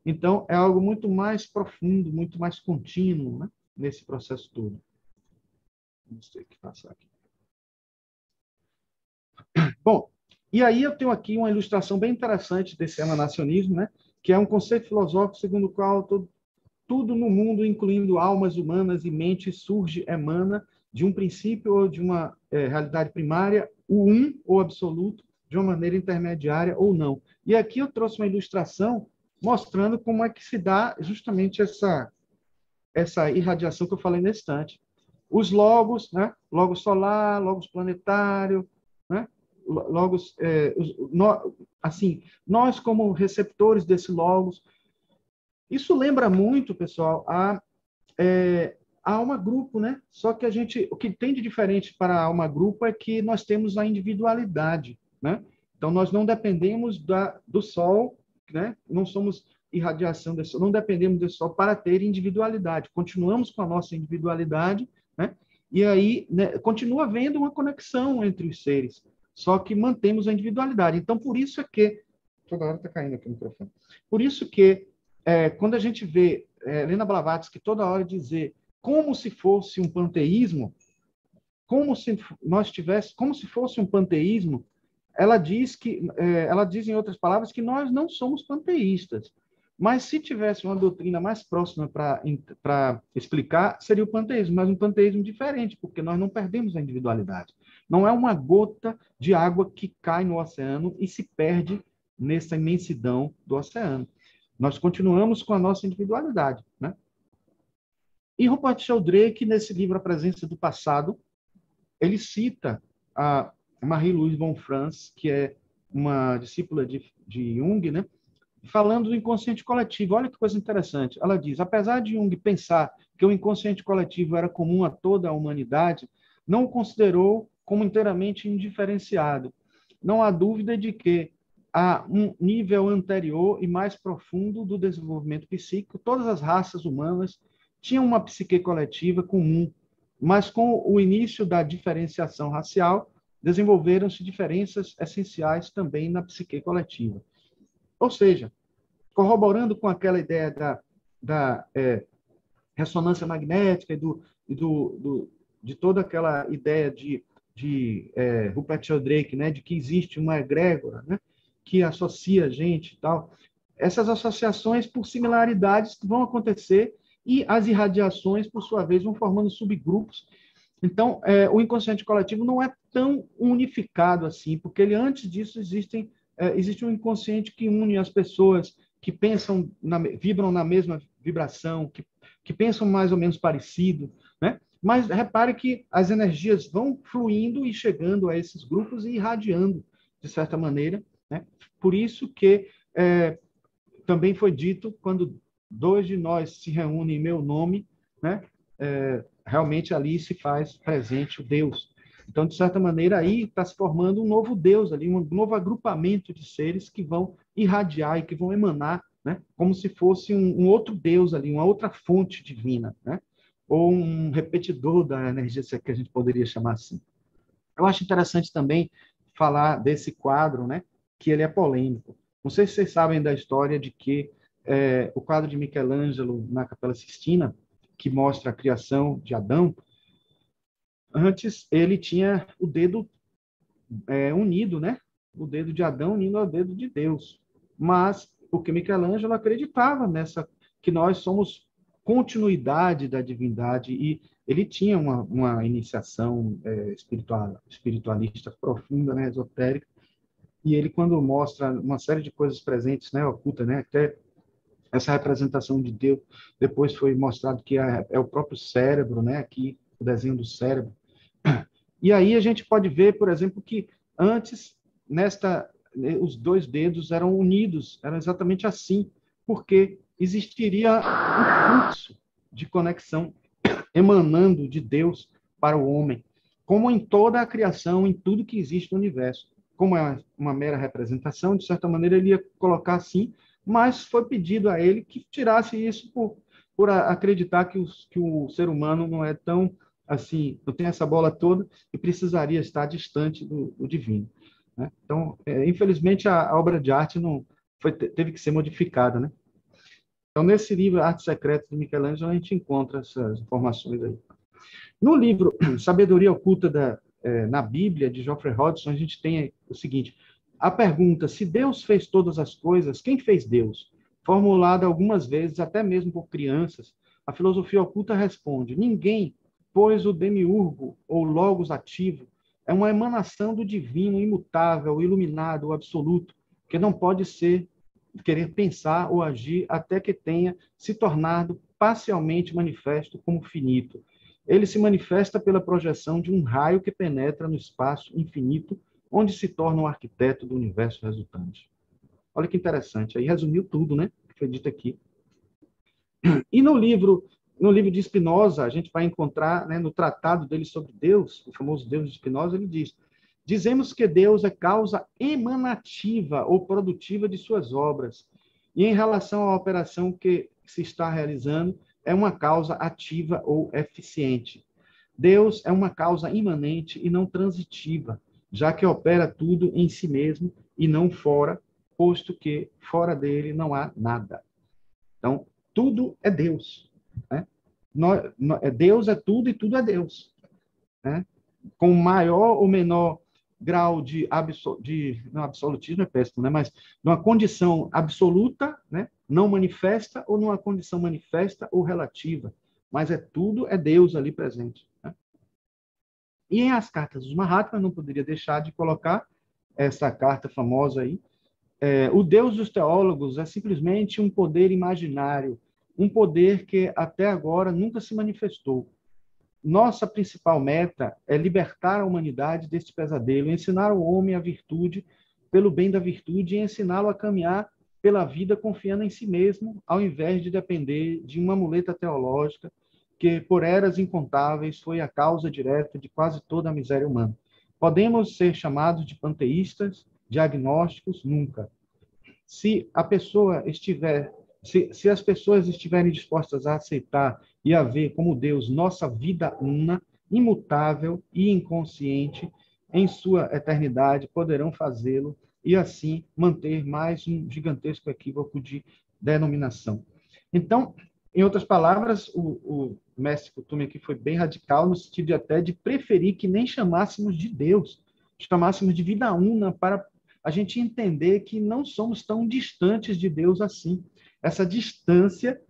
Então, é algo muito mais profundo, muito mais contínuo, né, nesse processo todo. Vamos ter que passar aqui. Bom, e aí eu tenho aqui uma ilustração bem interessante desse emanacionismo, né, que é um conceito filosófico segundo o qual tudo no mundo, incluindo almas humanas e mentes, surge, emana de um princípio ou de uma realidade primária, o ou absoluto, de uma maneira intermediária ou não. E aqui eu trouxe uma ilustração mostrando como é que se dá justamente essa irradiação que eu falei nesse instante. Os logos, né? Logos solar, logos planetário, né? Logos, assim, nós como receptores desse logos. Isso lembra muito, pessoal, a alma grupo, né? Só que o que tem de diferente para a alma grupo é que nós temos a individualidade, né? Então nós não dependemos do Sol, né? Não somos irradiação desse Sol, não dependemos do Sol para ter individualidade. Continuamos com a nossa individualidade, né? E aí, né, continua havendo uma conexão entre os seres, só que mantemos a individualidade. Então por isso é que toda hora está caindo aqui o microfone. Por isso que quando a gente vê Helena Blavatsky toda hora dizer como se fosse um panteísmo, como se fosse um panteísmo, ela diz em outras palavras que nós não somos panteístas. Mas se tivesse uma doutrina mais próxima para explicar, seria o panteísmo, mas um panteísmo diferente, porque nós não perdemos a individualidade. Não é uma gota de água que cai no oceano e se perde nessa imensidão do oceano. Nós continuamos com a nossa individualidade, né? E Rupert Sheldrake, nesse livro A Presença do Passado, ele cita a Marie-Louise von Franz, que é uma discípula de Jung, né? Falando do inconsciente coletivo. Olha que coisa interessante. Ela diz: apesar de Jung pensar que o inconsciente coletivo era comum a toda a humanidade, não o considerou como inteiramente indiferenciado. Não há dúvida de que, a um nível anterior e mais profundo do desenvolvimento psíquico, todas as raças humanas tinham uma psique coletiva comum, mas com o início da diferenciação racial, desenvolveram-se diferenças essenciais também na psique coletiva. Ou seja, corroborando com aquela ideia da ressonância magnética de toda aquela ideia de Rupert Sheldrake, né, de que existe uma egrégora, né, que associa a gente e tal. Essas associações, por similaridades, vão acontecer e as irradiações, por sua vez, vão formando subgrupos. Então, o inconsciente coletivo não é tão unificado assim, porque antes disso existe um inconsciente que une as pessoas que pensam, vibram na mesma vibração, que pensam mais ou menos parecido, né? Mas repare que as energias vão fluindo e chegando a esses grupos e irradiando, de certa maneira, né? Por isso que também foi dito, quando dois de nós se reúnem em meu nome, né? Realmente ali se faz presente o Deus. Então, de certa maneira, aí está se formando um novo Deus ali, um novo agrupamento de seres que vão irradiar e que vão emanar, né? Como se fosse um outro Deus ali, uma outra fonte divina, né? Ou um repetidor da energia que a gente poderia chamar assim. Eu acho interessante também falar desse quadro, né? Que ele é polêmico. Não sei se vocês sabem da história de que o quadro de Michelangelo na Capela Sistina, que mostra a criação de Adão, antes ele tinha o dedo unido, né? O dedo de Adão unido ao dedo de Deus. Mas porque Michelangelo acreditava nessa que nós somos continuidade da divindade e ele tinha uma iniciação espiritualista profunda, né, esotérica. E ele, quando mostra uma série de coisas presentes, né, oculta, né, até essa representação de Deus, depois foi mostrado que é o próprio cérebro, né, aqui o desenho do cérebro. E aí a gente pode ver, por exemplo, que antes os dois dedos eram unidos, eram exatamente assim, porque existiria um fluxo de conexão emanando de Deus para o homem, como em toda a criação, em tudo que existe no universo. Como é uma mera representação, de certa maneira ele ia colocar assim, mas foi pedido a ele que tirasse isso por acreditar que o ser humano não é tão assim, não tem essa bola toda e precisaria estar distante do divino, né? Então, infelizmente, a obra de arte não teve que ser modificada, né? Então, nesse livro, Arte Secreta de Michelangelo, a gente encontra essas informações aí. No livro Sabedoria Oculta na Bíblia, de Geoffrey Hodgson, a gente tem o seguinte: a pergunta, se Deus fez todas as coisas, quem fez Deus? Formulada algumas vezes, até mesmo por crianças, a filosofia oculta responde: ninguém, pois o demiurgo, ou logos ativo, é uma emanação do divino, imutável, iluminado, absoluto, que não pode querer pensar ou agir até que tenha se tornado parcialmente manifesto como finito. Ele se manifesta pela projeção de um raio que penetra no espaço infinito, onde se torna o arquiteto do universo resultante. Olha que interessante. Aí resumiu tudo, né? Que foi dito aqui. E no livro de Spinoza, a gente vai encontrar, né, no tratado dele sobre Deus, o famoso Deus de Spinoza, ele diz: dizemos que Deus é causa emanativa ou produtiva de suas obras, e em relação à operação que se está realizando, é uma causa ativa ou eficiente. Deus é uma causa imanente e não transitiva, já que opera tudo em si mesmo e não fora, posto que fora dele não há nada. Então, tudo é Deus, né? Deus é tudo e tudo é Deus, né? Com maior ou menor grau não, absolutismo é péssimo, né? Mas numa condição absoluta, né? Não manifesta, ou numa condição manifesta ou relativa, mas tudo é Deus ali presente, né? E em As Cartas dos Mahatmas, não poderia deixar de colocar essa carta famosa aí. O Deus dos teólogos é simplesmente um poder imaginário, um poder que até agora nunca se manifestou. nossa principal meta é libertar a humanidade deste pesadelo, ensinar o homem a virtude pelo bem da virtude e ensiná-lo a caminhar pela vida confiando em si mesmo, ao invés de depender de uma muleta teológica que, por eras incontáveis, foi a causa direta de quase toda a miséria humana. Podemos ser chamados de panteístas, de agnósticos? Nunca. Se a pessoa estiver, se as pessoas estiverem dispostas a aceitar e a ver como Deus nossa vida una, imutável e inconsciente em sua eternidade, poderão fazê-lo e assim manter mais um gigantesco equívoco de denominação. Então, em outras palavras, o mestre Kuthumi aqui foi bem radical no sentido de até de preferir que nem chamássemos de Deus, chamássemos de vida una para a gente entender que não somos tão distantes de Deus assim. Essa distância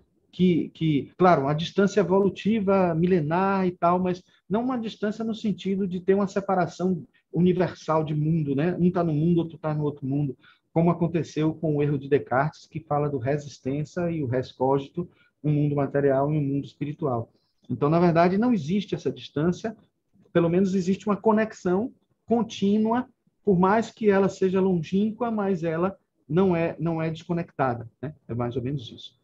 claro, uma distância evolutiva, milenar e tal, mas não uma distância no sentido de ter uma separação universal de mundo, né? Um está no mundo, outro está no outro mundo, como aconteceu com o erro de Descartes, que fala do res extensa e o res cogito, um mundo material e um mundo espiritual. Então, na verdade, não existe essa distância, pelo menos existe uma conexão contínua, por mais que ela seja longínqua, mas ela não é desconectada, né? É mais ou menos isso.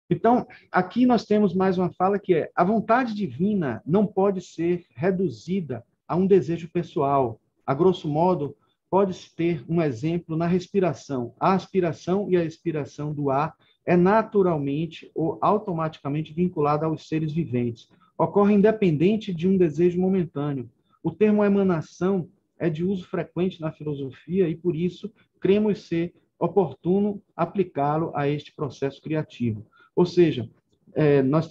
Então, aqui nós temos mais uma fala que é: a vontade divina não pode ser reduzida a um desejo pessoal. A grosso modo, pode-se ter um exemplo na respiração. A aspiração e a expiração do ar é naturalmente ou automaticamente vinculada aos seres viventes. Ocorre independente de um desejo momentâneo. O termo emanação é de uso frequente na filosofia e, por isso, cremos ser oportuno aplicá-lo a este processo criativo. Ou seja, nós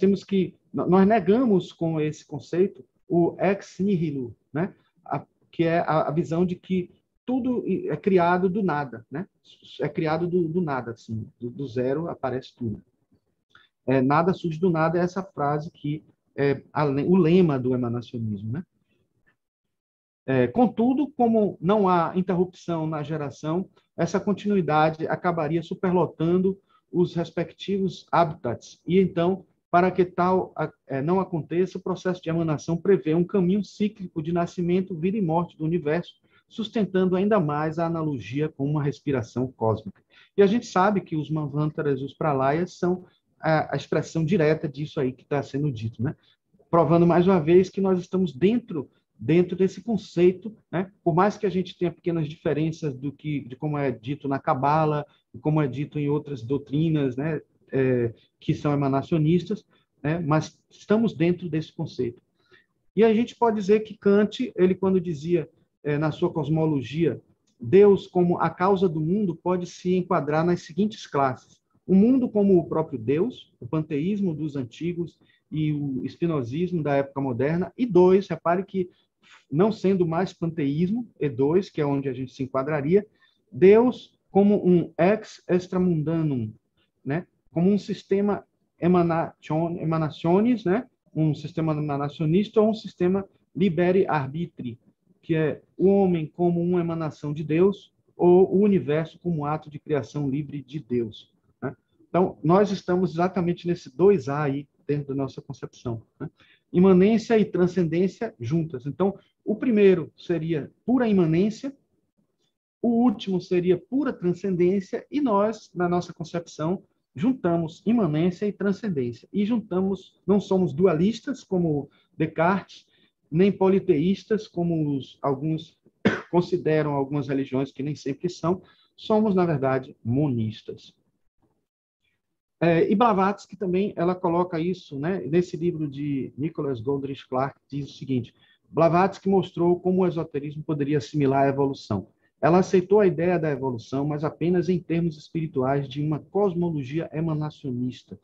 negamos com esse conceito o ex nihilo, né? Que é a visão de que tudo é criado do nada, né? É criado do nada, assim, do zero aparece tudo. Nada surge do nada é essa frase que é o lema do emanacionismo, né? Contudo, como não há interrupção na geração, essa continuidade acabaria superlotando os respectivos habitats. E então, para que tal não aconteça, o processo de emanação prevê um caminho cíclico de nascimento, vida e morte do universo, sustentando ainda mais a analogia com uma respiração cósmica. E a gente sabe que os Manvantaras e os Pralayas são a expressão direta disso aí que está sendo dito, né? Provando mais uma vez que nós estamos dentro desse conceito, né? Por mais que a gente tenha pequenas diferenças de como é dito na Cabala, como é dito em outras doutrinas, né? Que são emanacionistas, né? Mas estamos dentro desse conceito. E a gente pode dizer que Kant, ele quando dizia na sua cosmologia, Deus como a causa do mundo pode se enquadrar nas seguintes classes: o mundo como o próprio Deus, o panteísmo dos antigos e o espinosismo da época moderna, e dois, repare que não sendo mais panteísmo, e dois, que é onde a gente se enquadraria, Deus como um ex extramundanum, né? Como um sistema emanationis, né? Um sistema emanacionista ou um sistema liberi arbitri, que é o homem como uma emanação de Deus ou o universo como um ato de criação livre de Deus, né? Então, nós estamos exatamente nesse 2A aí, dentro da nossa concepção, né? Imanência e transcendência juntas. Então, o primeiro seria pura imanência, o último seria pura transcendência, e nós, na nossa concepção, juntamos imanência e transcendência. E juntamos, não somos dualistas, como Descartes, nem politeístas, como alguns consideram algumas religiões que nem sempre são, somos, na verdade, monistas. E Blavatsky também, ela coloca isso, né? Nesse livro de Nicholas Goldrich Clark, diz o seguinte: Blavatsky mostrou como o esoterismo poderia assimilar a evolução. Ela aceitou a ideia da evolução, mas apenas em termos espirituais de uma cosmologia emanacionista,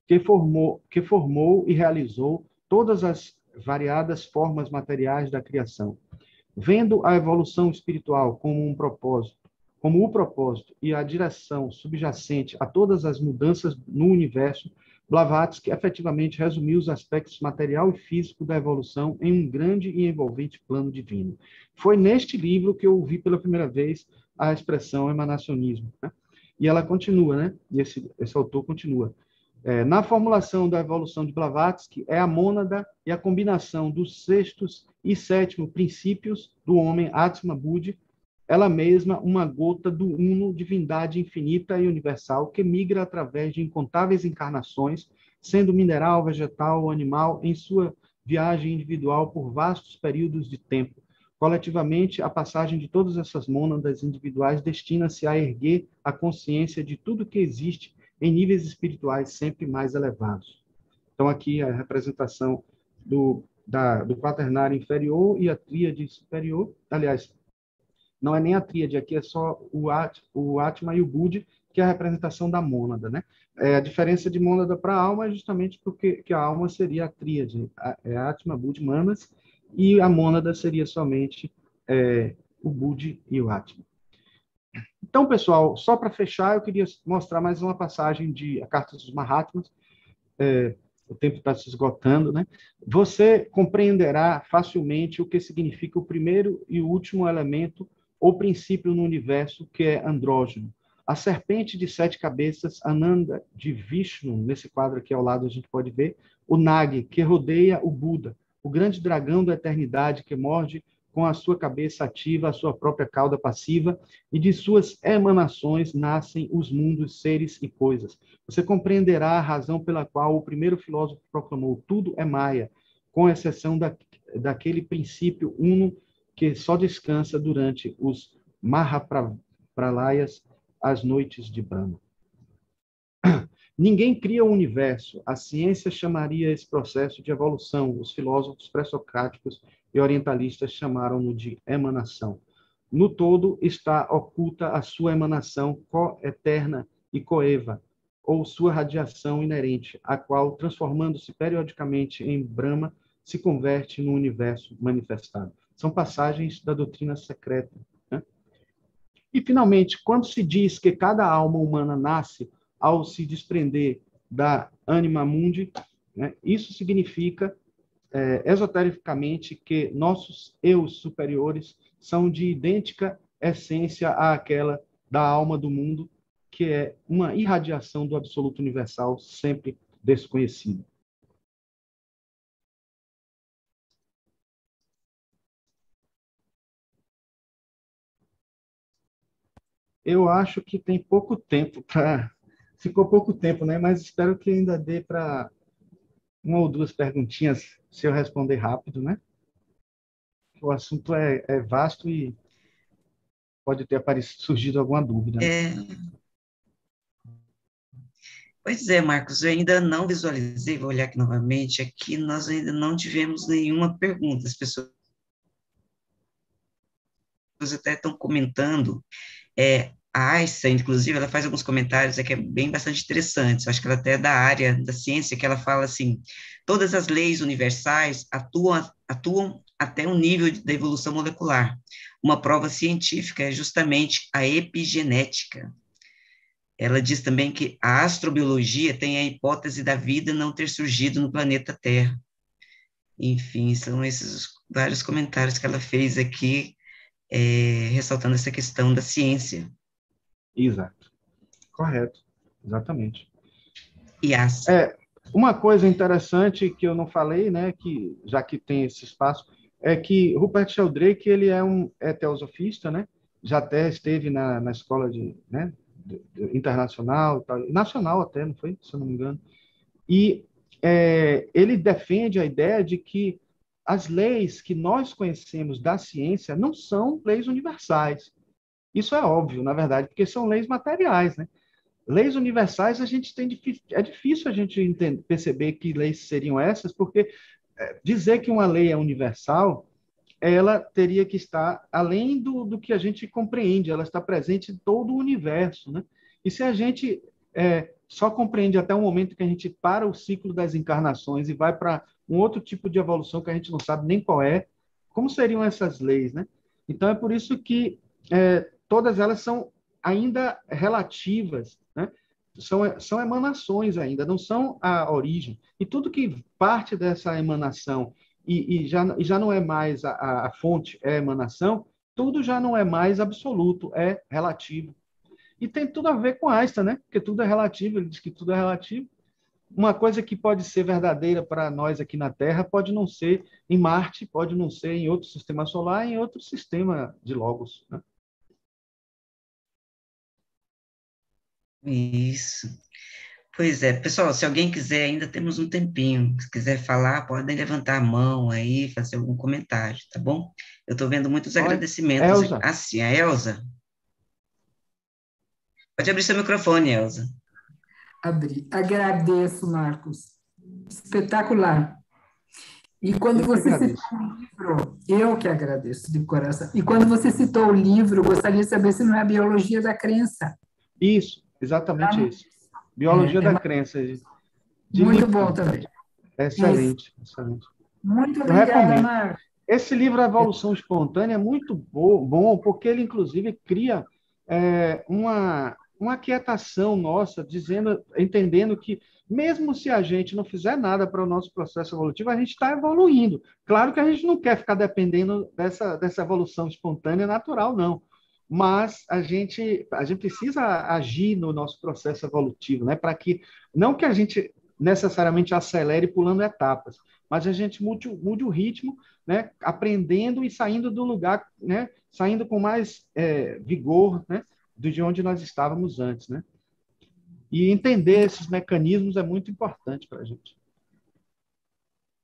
que formou e realizou todas as variadas formas materiais da criação. Vendo a evolução espiritual como o propósito e a direção subjacente a todas as mudanças no universo, Blavatsky efetivamente resumiu os aspectos material e físico da evolução em um grande e envolvente plano divino. Foi neste livro que eu ouvi pela primeira vez a expressão emanacionismo, né? E ela continua, né? E esse autor continua. Na formulação da evolução de Blavatsky, é a mônada e a combinação dos sextos e sétimo princípios do homem, Atma Buddhi, ela mesma uma gota do uno, divindade infinita e universal, que migra através de incontáveis encarnações, sendo mineral, vegetal ou animal, em sua viagem individual por vastos períodos de tempo. Coletivamente, a passagem de todas essas mônadas individuais destina-se a erguer a consciência de tudo que existe em níveis espirituais sempre mais elevados. Então, aqui a representação do quaternário inferior e a tríade superior. Aliás, não é nem a tríade, aqui é só o Atma e o Buddhi, que é a representação da mônada, né? A diferença de mônada para alma é justamente porque que a alma seria a tríade, Atma, Buddhi, Manas, e a mônada seria somente o Buddhi e o Atma. Então, pessoal, só para fechar, eu queria mostrar mais uma passagem de A Carta dos Mahatmas. O tempo está se esgotando, né? Você compreenderá facilmente o que significa o primeiro e o último elemento ou princípio no universo, que é andrógeno. A serpente de 7 cabeças, Ananda de Vishnu, nesse quadro aqui ao lado a gente pode ver, o Nag, que rodeia o Buda, o grande dragão da eternidade que morde com a sua cabeça ativa a sua própria cauda passiva, e de suas emanações nascem os mundos, seres e coisas. Você compreenderá a razão pela qual o primeiro filósofo proclamou tudo é Maya, com exceção daquele princípio uno que só descansa durante os Mahapralayas, as noites de Brahma. Ninguém cria o universo. A ciência chamaria esse processo de evolução. Os filósofos pré-socráticos e orientalistas chamaram-no de emanação. No todo está oculta a sua emanação co-eterna e coeva, ou sua radiação inerente, a qual, transformando-se periodicamente em Brahma, se converte no universo manifestado. São passagens da doutrina secreta, né? E, finalmente, quando se diz que cada alma humana nasce ao se desprender da anima mundi, né, isso significa, esotericamente, que nossos eus superiores são de idêntica essência àquela da alma do mundo, que é uma irradiação do absoluto universal, sempre desconhecido. Eu acho que tem pouco tempo para... Ficou pouco tempo, né? Mas espero que ainda dê para uma ou duas perguntinhas, se eu responder rápido, né? O assunto é vasto e pode ter surgido alguma dúvida, né? Pois é, Marcos, eu ainda não visualizei, vou olhar aqui novamente, aqui nós ainda não tivemos nenhuma pergunta, as pessoas até estão comentando, a Einstein, inclusive, ela faz alguns comentários aqui bem bastante interessantes, eu acho que ela até é da área da ciência, que ela fala assim, todas as leis universais atuam até um nível da evolução molecular. Uma prova científica é justamente a epigenética. Ela diz também que a astrobiologia tem a hipótese da vida não ter surgido no planeta Terra. Enfim, são esses vários comentários que ela fez aqui, ressaltando essa questão da ciência. Exato. Correto. Exatamente. E uma coisa interessante que eu não falei, né, que já que tem esse espaço, é que Rupert Sheldrake, ele é teosofista, né? Já até esteve na escola né, internacional, nacional até, não foi? Se eu não me engano. E ele defende a ideia de que as leis que nós conhecemos da ciência não são leis universais. Isso é óbvio, na verdade, porque são leis materiais, né? Leis universais, é difícil a gente perceber que leis seriam essas, porque dizer que uma lei é universal, ela teria que estar além do que a gente compreende, ela está presente em todo o universo, né? E se a gente só compreende até o momento que a gente para o ciclo das encarnações e vai para um outro tipo de evolução que a gente não sabe nem qual é, como seriam essas leis, né? Então, é por isso que todas elas são ainda relativas, né? São emanações ainda, não são a origem. E tudo que parte dessa emanação e já não é mais a fonte, é a emanação, tudo já não é mais absoluto, é relativo. E tem tudo a ver com Einstein, né? Porque tudo é relativo, ele diz que tudo é relativo. uma coisa que pode ser verdadeira para nós aqui na Terra pode não ser em Marte, pode não ser em outro sistema solar, em outro sistema de logos, né? Isso. Pois é, pessoal, se alguém quiser, ainda temos um tempinho. Se quiser falar, podem levantar a mão aí, fazer algum comentário, tá bom? Eu estou vendo muitos Olha, agradecimentos. Elza, Ah, sim, a Elza. Pode abrir seu microfone, Elza. Abrir. Agradeço, Marcos. Espetacular. E quando eu que você citou agradeço. o livro, eu que agradeço de coração. E quando você citou o livro, gostaria de saber se não é a biologia da crença. Isso, exatamente esse. É, Biologia é da crença, de muito bom Lipton. também. É Isso. excelente, excelente. Muito Eu obrigada, recomendo. Marcos. Esse livro, A Evolução Espontânea, é muito bom, porque ele, inclusive, cria uma quietação nossa, entendendo que, mesmo se a gente não fizer nada para o nosso processo evolutivo, a gente está evoluindo. Claro que a gente não quer ficar dependendo dessa evolução espontânea natural, não. Mas a gente precisa agir no nosso processo evolutivo, né? Para que, não que a gente necessariamente acelere pulando etapas, mas a gente mude o ritmo, né, aprendendo e saindo do lugar, né, saindo com mais vigor, né, de onde nós estávamos antes, né? E entender esses mecanismos é muito importante para a gente.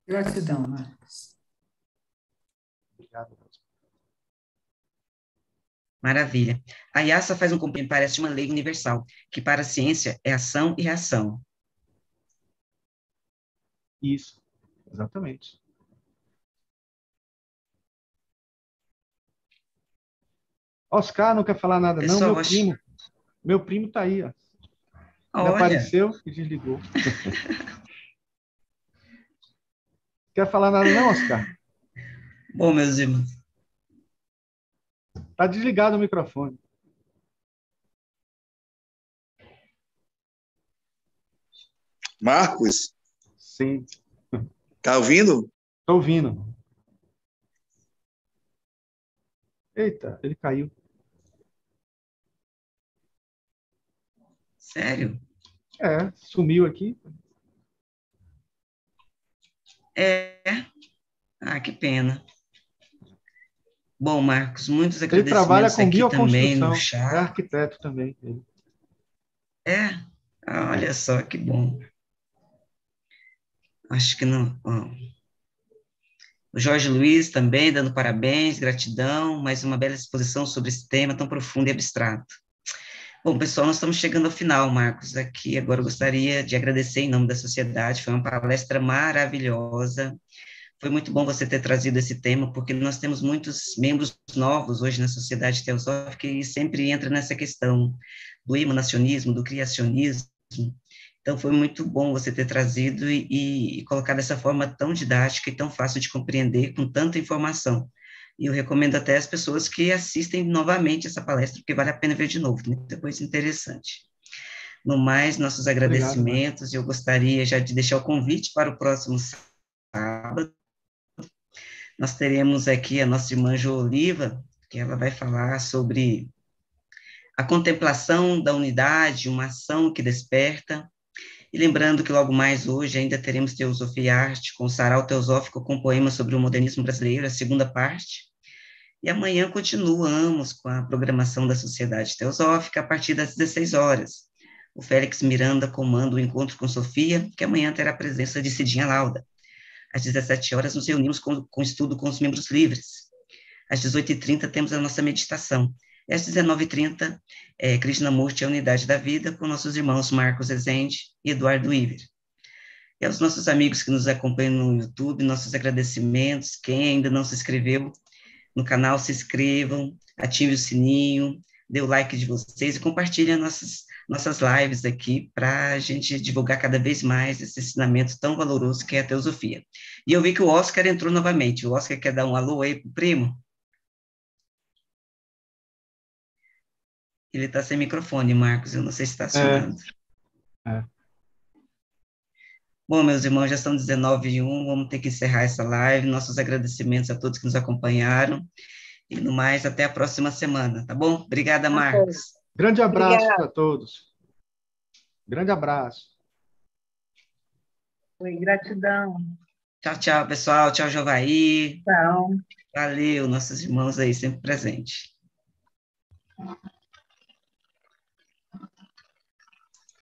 Gratidão, Marcos. Obrigado. Maravilha. A IASA faz um complemento, parece uma lei universal, que para a ciência é ação e reação. Isso, exatamente. Oscar não quer falar nada, não. Pessoal, acho... Meu primo está aí, ó. Ele Olha, apareceu e desligou. Quer falar nada, não, Oscar? bom, meus irmãos, Está desligado o microfone. Marcos, Sim, tá ouvindo? estou ouvindo. Eita, ele caiu. sério? Sumiu aqui. É. Ah, que pena. Bom, Marcos, muitos Ele trabalha agradecimentos com aqui também no bioconstrução, é chat. arquiteto também. É, ah, olha só que bom. Acho que não. Ó. O Jorge Luiz também dando parabéns, gratidão, mais uma bela exposição sobre esse tema tão profundo e abstrato. Bom, pessoal, nós estamos chegando ao final, Marcos. Aqui agora eu gostaria de agradecer em nome da sociedade, foi uma palestra maravilhosa. Foi muito bom você ter trazido esse tema, porque nós temos muitos membros novos hoje na sociedade teosófica e sempre entra nessa questão do emanacionismo, do criacionismo. Então, foi muito bom você ter trazido e colocado dessa forma tão didática e tão fácil de compreender, com tanta informação. E eu recomendo até as pessoas que assistem novamente essa palestra, porque vale a pena ver de novo, tem muita coisa interessante. No mais, nossos Obrigado, Marcos. agradecimentos, eu gostaria já de deixar o convite para o próximo sábado. Nós teremos aqui a nossa irmã Jo Oliva, que ela vai falar sobre a contemplação da unidade, uma ação que desperta. E lembrando que logo mais hoje ainda teremos Teosofia e Arte, com o Sarau Teosófico, com poemas sobre o modernismo brasileiro, a segunda parte. E amanhã continuamos com a programação da Sociedade Teosófica a partir das 16 horas. O Félix Miranda comanda o encontro com Sofia, que amanhã terá a presença de Cidinha Lauda. Às 17 horas nos reunimos com estudo com os membros livres. Às 18h30 temos a nossa meditação. E às 19h30, Krishnamurti, a Unidade da Vida, com nossos irmãos Marcos Rezende e Eduardo Iver. E aos nossos amigos que nos acompanham no YouTube, nossos agradecimentos. Quem ainda não se inscreveu no canal, se inscrevam, ative o sininho, dê o like de vocês e compartilhem nossas lives aqui para a gente divulgar cada vez mais esse ensinamento tão valoroso que é a teosofia. E eu vi que o Oscar entrou novamente. O Oscar quer dar um alô aí pro primo? Ele está sem microfone, Marcos, eu não sei se está acionando. É. Bom, meus irmãos, já são 19h01, vamos ter que encerrar essa live. Nossos agradecimentos a todos que nos acompanharam. E no mais, até a próxima semana, tá bom? Obrigada, Marcos. Grande abraço Obrigada. para todos. Grande abraço. Oi, gratidão. Tchau, tchau, pessoal. Tchau, Jovaí. Tchau. Valeu, nossos irmãos aí sempre presentes.